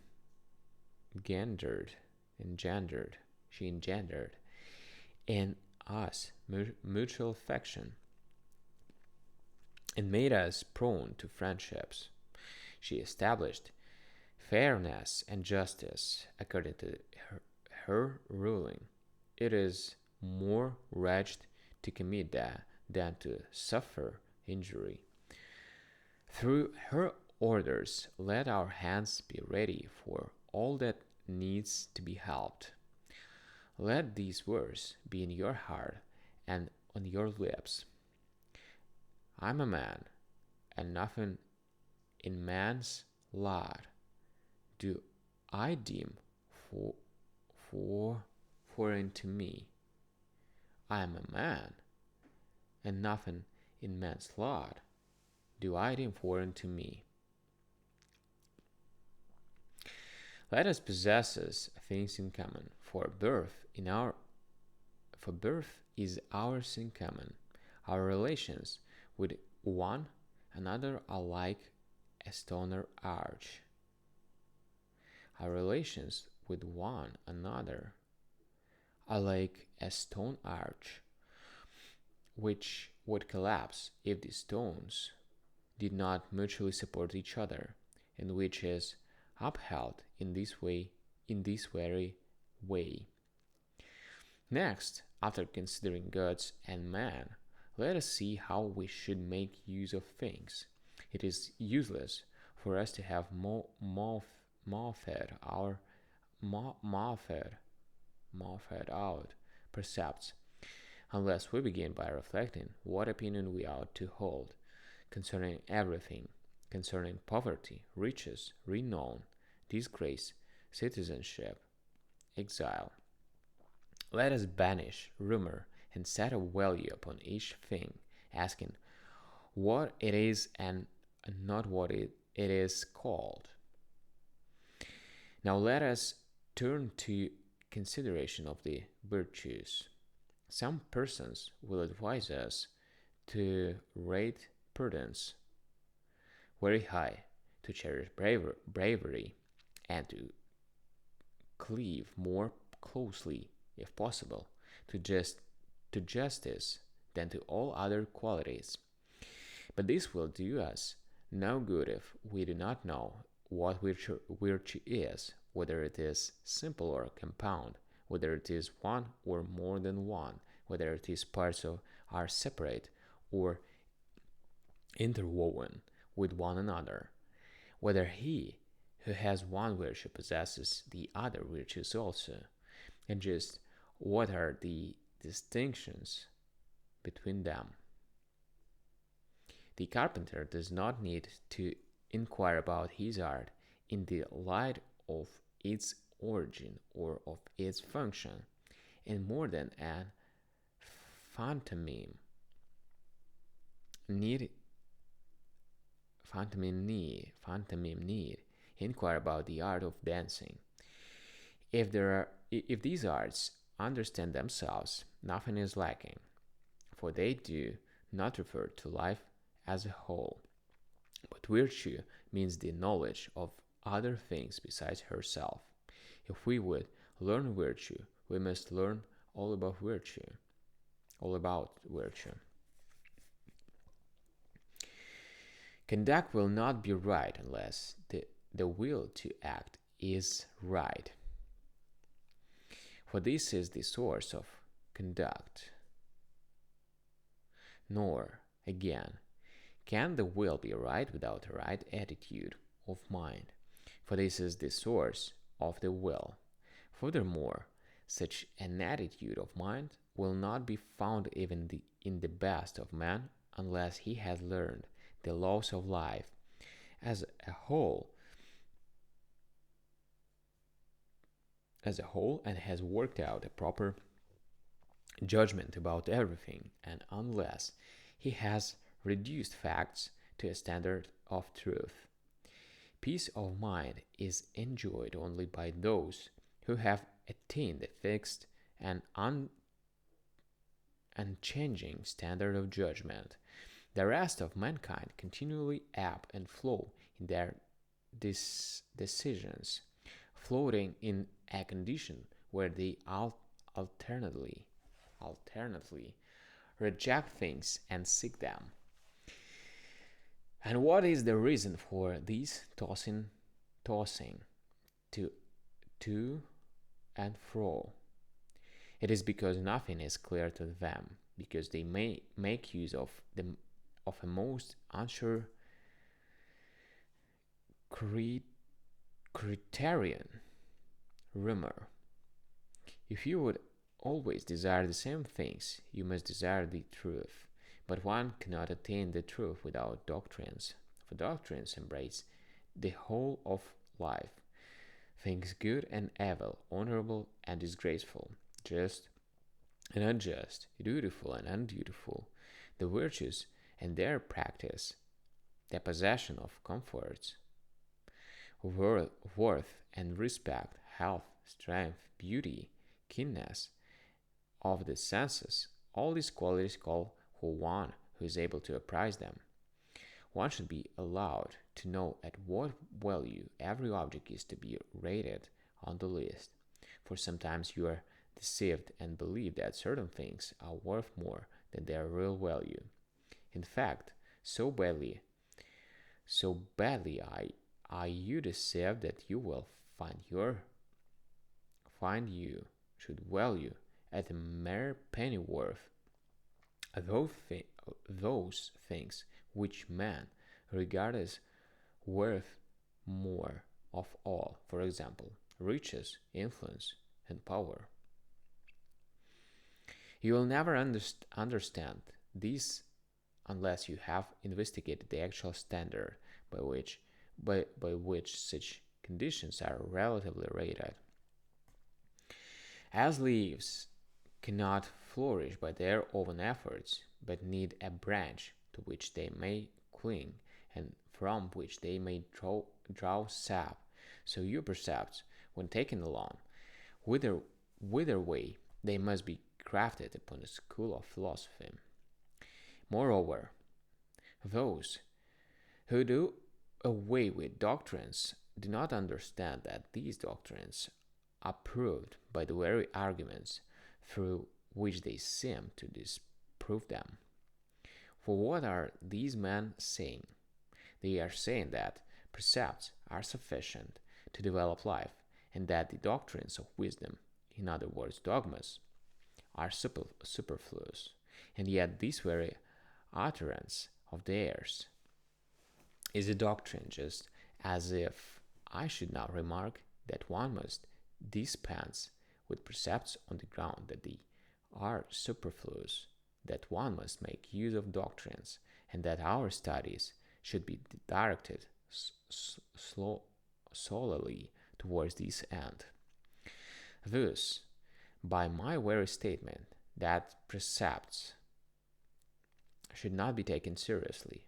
engendered, she engendered in us mutual affection and made us prone to friendships. She established fairness and justice according to her ruling. It is more wretched to commit that than to suffer injury. Through her orders, let our hands be ready for all that needs to be helped. Let these words be in your heart and on your lips. I am a man, and nothing in man's lot do I deem for, for foreign to me. I am a man, and nothing in man's lot do I deem foreign to me. Let us possess things in common, for birth is ours in common. Our relations with one another are like a stone arch. Our relations with one another are like a stone arch, which would collapse if the stones did not mutually support each other, and which is upheld in this very way. Next, after considering gods and man, let us see how we should make use of things. It is useless for us to have mouthed out precepts, unless we begin by reflecting what opinion we ought to hold concerning everything, concerning poverty, riches, renown, disgrace, citizenship, exile. Let us banish rumor and set a value upon each thing, asking what it is and not what it is called. Now let us turn to consideration of the virtues. Some persons will advise us to rate prudence very high, to cherish bravery, and to cleave more closely, if possible, to justice than to all other qualities. But this will do us no good if we do not know what virtue is, whether it is simple or compound, whether it is one or more than one, whether it is parts are separate or interwoven with one another, whether he who has one virtue possesses the other virtues also, and just what are the distinctions between them. The carpenter does not need to inquire about his art in the light of its origin or of its function, and more than an phantomime need inquire about the art of dancing. If these arts understand themselves, nothing is lacking, for they do not refer to life as a whole. But virtue means the knowledge of other things besides herself. If we would learn virtue, we must learn all about virtue. Conduct will not be right unless the will to act is right. For this is the source of conduct. Nor, again, can the will be right without a right attitude of mind, for this is the source of the will. Furthermore, such an attitude of mind will not be found even in the best of men unless he has learned the laws of life as a whole and has worked out a proper judgment about everything, and unless he has reduced facts to a standard of truth. Peace of mind is enjoyed only by those who have attained a fixed and unchanging standard of judgment. The rest of mankind continually ebb and flow in their decisions, floating in a condition where they alternately reject things and seek them. And what is the reason for this tossing to to and fro? It is because nothing is clear to them, because they may make use of a most unsure criterion, rumor. If you would always desire the same things, you must desire the truth. But one cannot attain the truth without doctrines, for doctrines embrace the whole of life, things good and evil, honorable and disgraceful, just and unjust, dutiful and undutiful, the virtues and their practice, the possession of comforts, worth and respect, health, strength, beauty, keenness of the senses. All these qualities call for one who is able to apprise them. One should be allowed to know at what value every object is to be rated on the list, for sometimes you are deceived and believe that certain things are worth more than their real value. In fact, so badly are you deceived that you will find you should value at a mere pennyworth those things which man regard as worth more of all, for example, riches, influence, and power. You will never understand this unless you have investigated the actual standard by which such conditions are relatively rated. As leaves cannot flourish by their own efforts, but need a branch to which they may cling and from which they may draw sap, so your precepts, when taken along, whither way they must be crafted upon a school of philosophy. Moreover, those who do away with doctrines do not understand that these doctrines are proved by the very arguments through which they seem to disprove them. For what are these men saying? They are saying that precepts are sufficient to develop life, and that the doctrines of wisdom, in other words, dogmas, are superfluous. And yet, this very utterance of theirs is a doctrine, just as if I should now remark that one must dispense with precepts on the ground that they are superfluous, that one must make use of doctrines, and that our studies should be directed solely towards this end. Thus, by my very statement that precepts should not be taken seriously,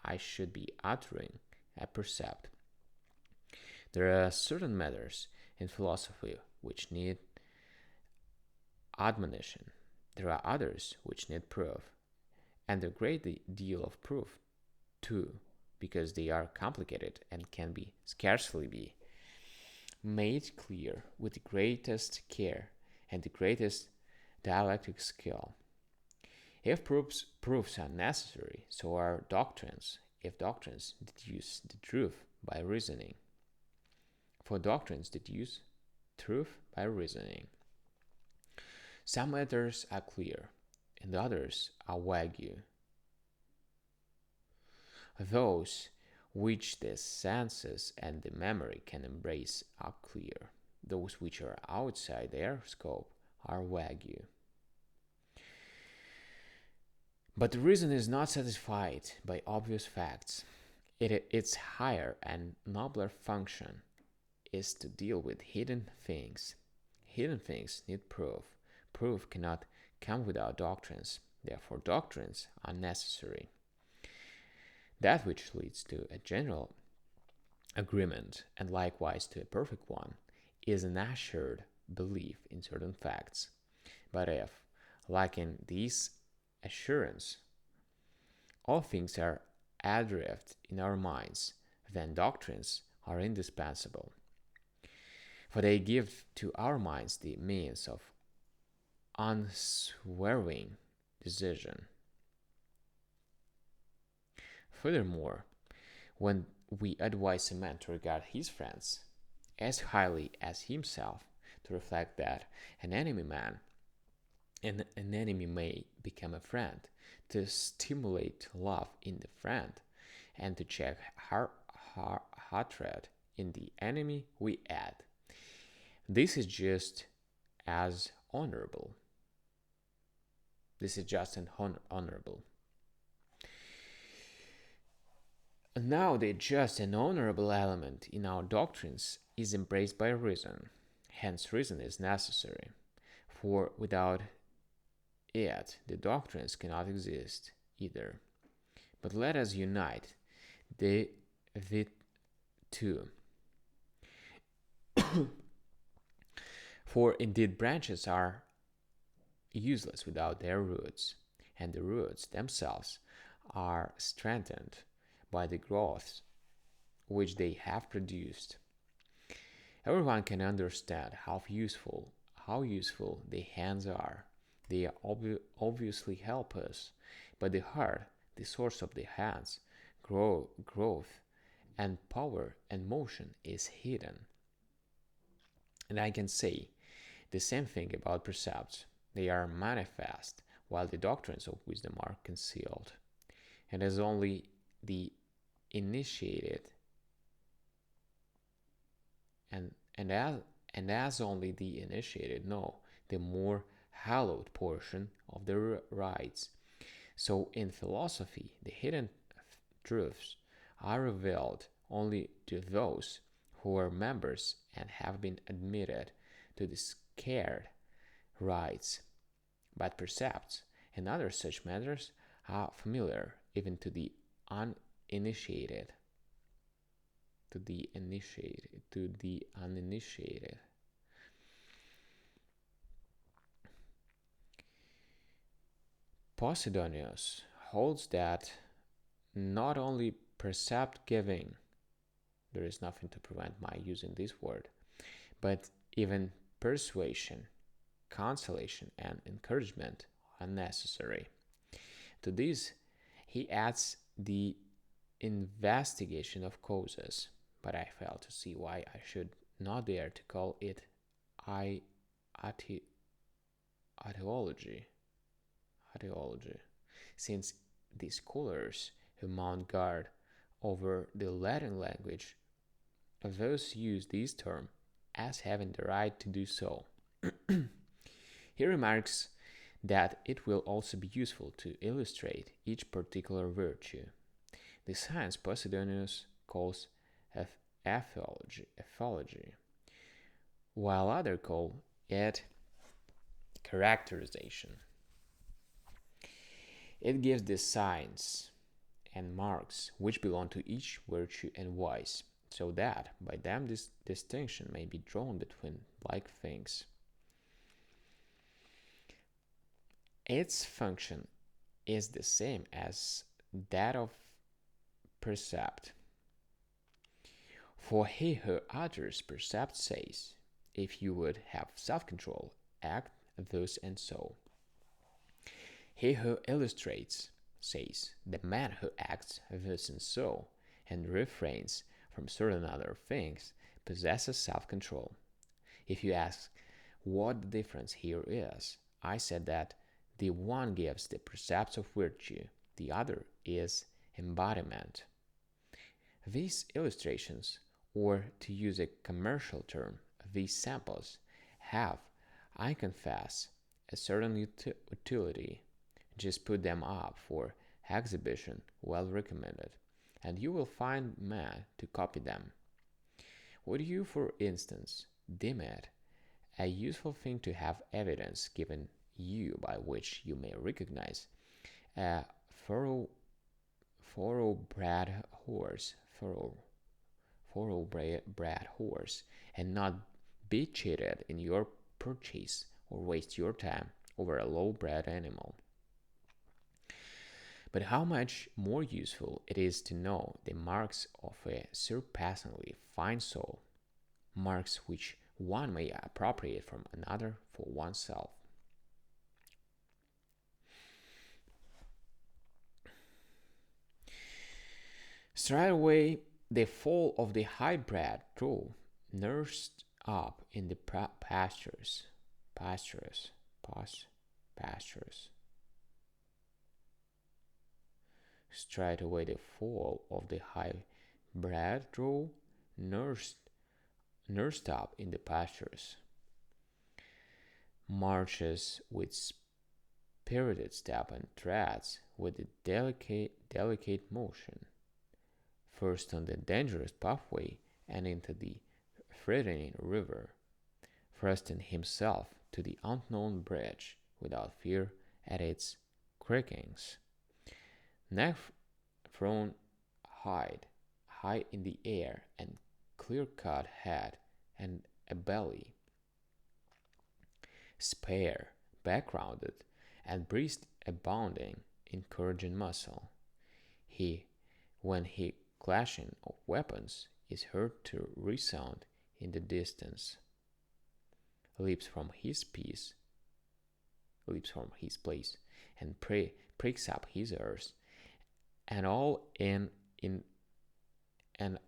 I should be uttering a precept. There are certain matters in philosophy which need admonition. There are others which need proof, and a great deal of proof too, because they are complicated and can be scarcely be made clear with the greatest care and the greatest dialectic skill. If proofs are necessary, so are doctrines, if doctrines deduce the truth by reasoning. For doctrines deduce truth by reasoning. Some matters are clear, and others are vague. Those which the senses and the memory can embrace are clear. Those which are outside their scope are vague. But the reason is not satisfied by obvious facts. Its higher and nobler function is to deal with hidden things. Hidden things need proof. Proof cannot come without doctrines. Therefore, doctrines are necessary. That which leads to a general agreement, and likewise to a perfect one, is an assured belief in certain facts. But if, lacking this assurance, all things are adrift in our minds, then doctrines are indispensable, for they give to our minds the means of unswerving decision. Furthermore, when we advise a man to regard his friends as highly as himself, to reflect that an enemy man and an enemy may become a friend, to stimulate love in the friend, and to check hatred in the enemy, we add, this is just as honorable. This is just and honorable. Now, the just and honorable element in our doctrines is embraced by reason. Hence, reason is necessary, for without it, the doctrines cannot exist either. But let us unite the two. For indeed, branches are useless without their roots, and the roots themselves are strengthened by the growth which they have produced. Everyone can understand how useful the hands are. They obviously help us, but the heart, the source of the hands, growth, and power and motion is hidden. And I can say the same thing about precepts. They are manifest, while the doctrines of wisdom are concealed. And as only the initiated as only the initiated know the more hallowed portion of the rites, so in philosophy the hidden truths are revealed only to those who are members and have been admitted to the scared rites. But precepts and other such matters are familiar even to the uninitiated. To the uninitiated. Posidonius holds that not only precept giving, there is nothing to prevent my using this word, but even persuasion, consolation, and encouragement are necessary. To this, he adds the investigation of causes, but I fail to see why I should not dare to call it ideology, since the scholars who mount guard over the Latin language, those use this term as having the right to do so. He remarks that it will also be useful to illustrate each particular virtue. The science Posidonius calls ethology, while others call it characterization. It gives the signs and marks which belong to each virtue and vice, so that by them this distinction may be drawn between like things. Its function is the same as that of precept. For he who utters precept says, if you would have self-control, act thus and so. He who illustrates says, the man who acts thus and so, and refrains from certain other things, possesses self-control. If you ask what the difference here is, I said that the one gives the precepts of virtue, the other is embodiment. These illustrations, or to use a commercial term, these samples, have, I confess, a certain utility. Just put them up for exhibition, well recommended, and you will find men to copy them. Would you, for instance, deem it a useful thing to have evidence given you by which you may recognize a thoroughbred horse, and not be cheated in your purchase or waste your time over a low-bred animal? But how much more useful it is to know the marks of a surpassingly fine soul, marks which one may appropriate from another for oneself. Straightway the fall of the high-bred drow, nursed up in the pastures, pastures. Straightway the fall of the high-bred drow, nursed up in the pastures, marches with spirited step and treads with a delicate motion, first on the dangerous pathway and into the threatening river, thrusting himself to the unknown bridge without fear at its creakings, neck thrown high in the air, and clear-cut head and a belly, spare, backgrounded, and breast abounding in courage and muscle. He, when he clashing of weapons is heard to resound in the distance, leaps from his place, and pricks up his ears, and all in a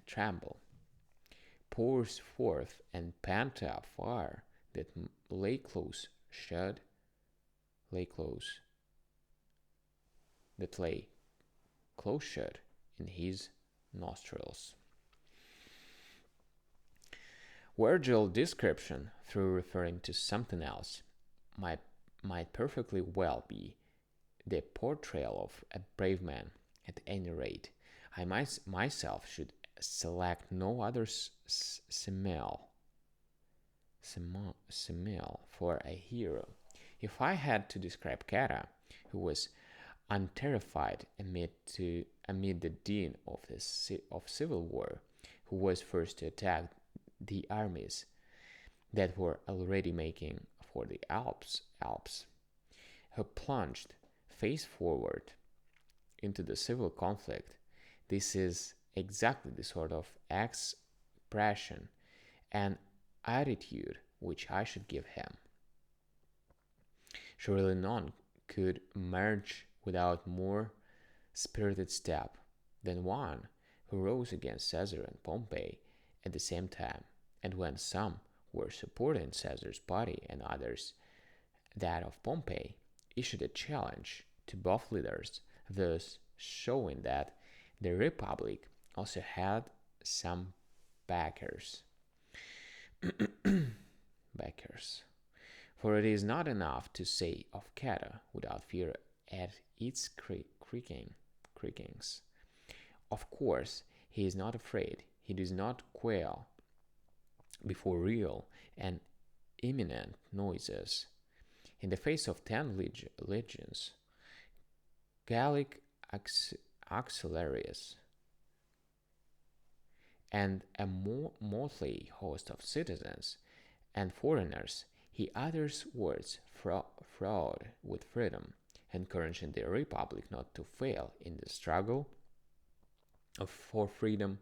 tremble, pours forth and pent up fire that lay close shut, that lay close shut in his nostrils. Virgil's description, through referring to something else, might perfectly well be the portrayal of a brave man. At any rate, I myself should select no other simile for a hero. If I had to describe Cata, who was unterrified amid the din of civil war, who was first to attack the armies that were already making for the Alps, who plunged face forward into the civil conflict. This is exactly the sort of expression and attitude which I should give him. Surely none could march without more spirited step than one who rose against Caesar and Pompey at the same time, and when some were supporting Caesar's party and others that of Pompey, issued a challenge to both leaders, thus showing that the Republic also had some backers. For it is not enough to say of Cata without fear at its creakings. Of course, he is not afraid. He does not quail before real and imminent noises. In the face of 10 legions, Gallic auxiliaries, and a motley host of citizens and foreigners, he utters words fraught with freedom, encouraging the Republic not to fail in the struggle for freedom,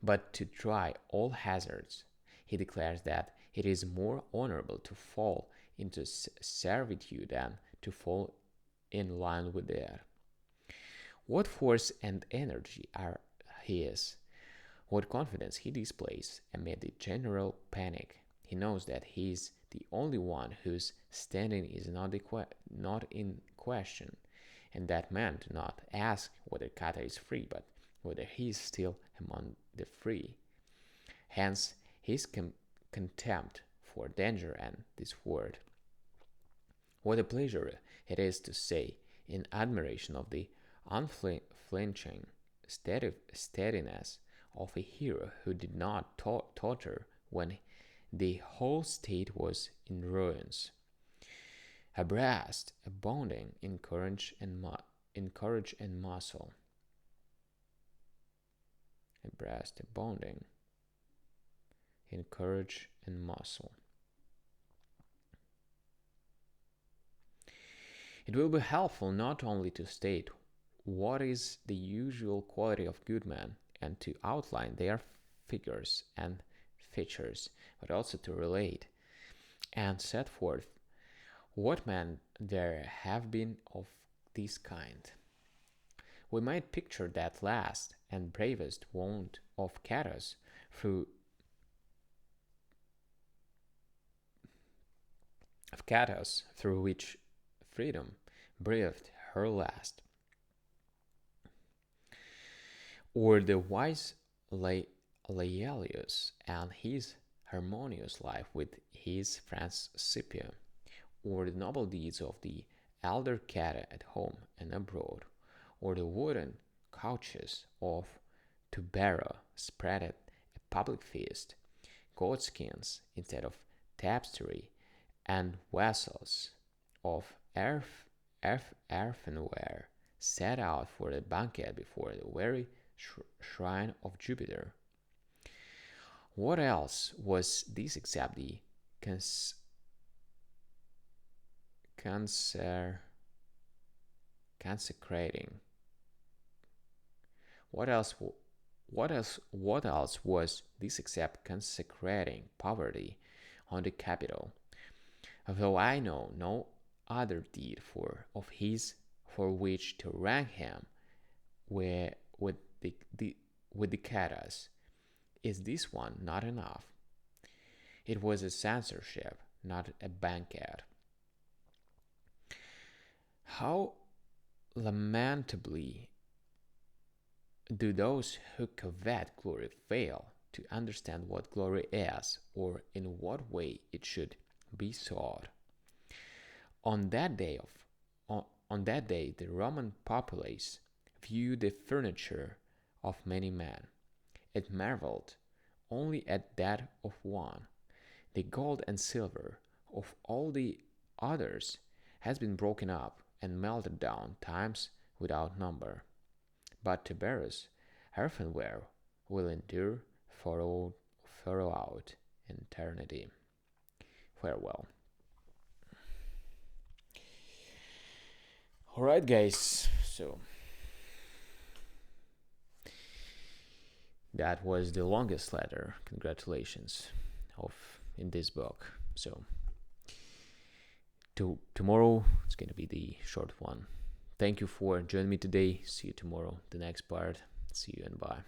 but to try all hazards. He declares that it is more honorable to fall into servitude than to fall in line with it. What force and energy are his! What confidence he displays amid the general panic! He knows that he is the only one whose standing is not in question, and that men do not ask whether Cata is free, but whether he is still among the free. Hence his contempt for danger and this word. What a pleasure it is to say, in admiration of the unflinching steadiness of a hero who did not totter when the whole state was in ruins, abreast, abounding in courage and muscle, abreast, abounding in courage and muscle. It will be helpful not only to state what is the usual quality of good men and to outline their figures and features, but also to relate and set forth what men there have been of this kind. We might picture that last and bravest wound of Catus through which freedom breathed her last, or the wise Laelius and his harmonious life with his friend Scipio, or the noble deeds of the elder Cata at home and abroad, or the wooden couches of Tubera spread at a public feast, goatskins instead of tapestry, and vessels of earthenware set out for the banquet before the very shrine of Jupiter. What else was this except the cancer consecrating? What else? What else was this except consecrating poverty on the capital? Though I know no other deed of his for which to rank him with the Catas, is this one not enough? It was a censorship, not a banquet. How lamentably do those who covet glory fail to understand what glory is, or in what way it should be sought. On that day the Roman populace viewed the furniture of many men. It marveled only at that of one. The gold and silver of all the others has been broken up and melted down times without number. But Tiberius' earthenware will endure throughout eternity. Farewell. Alright, guys, so that was the longest letter, congratulations, of in this book. So tomorrow it's going to be the short one. Thank you for joining me today. See you tomorrow, the next part. See you and bye.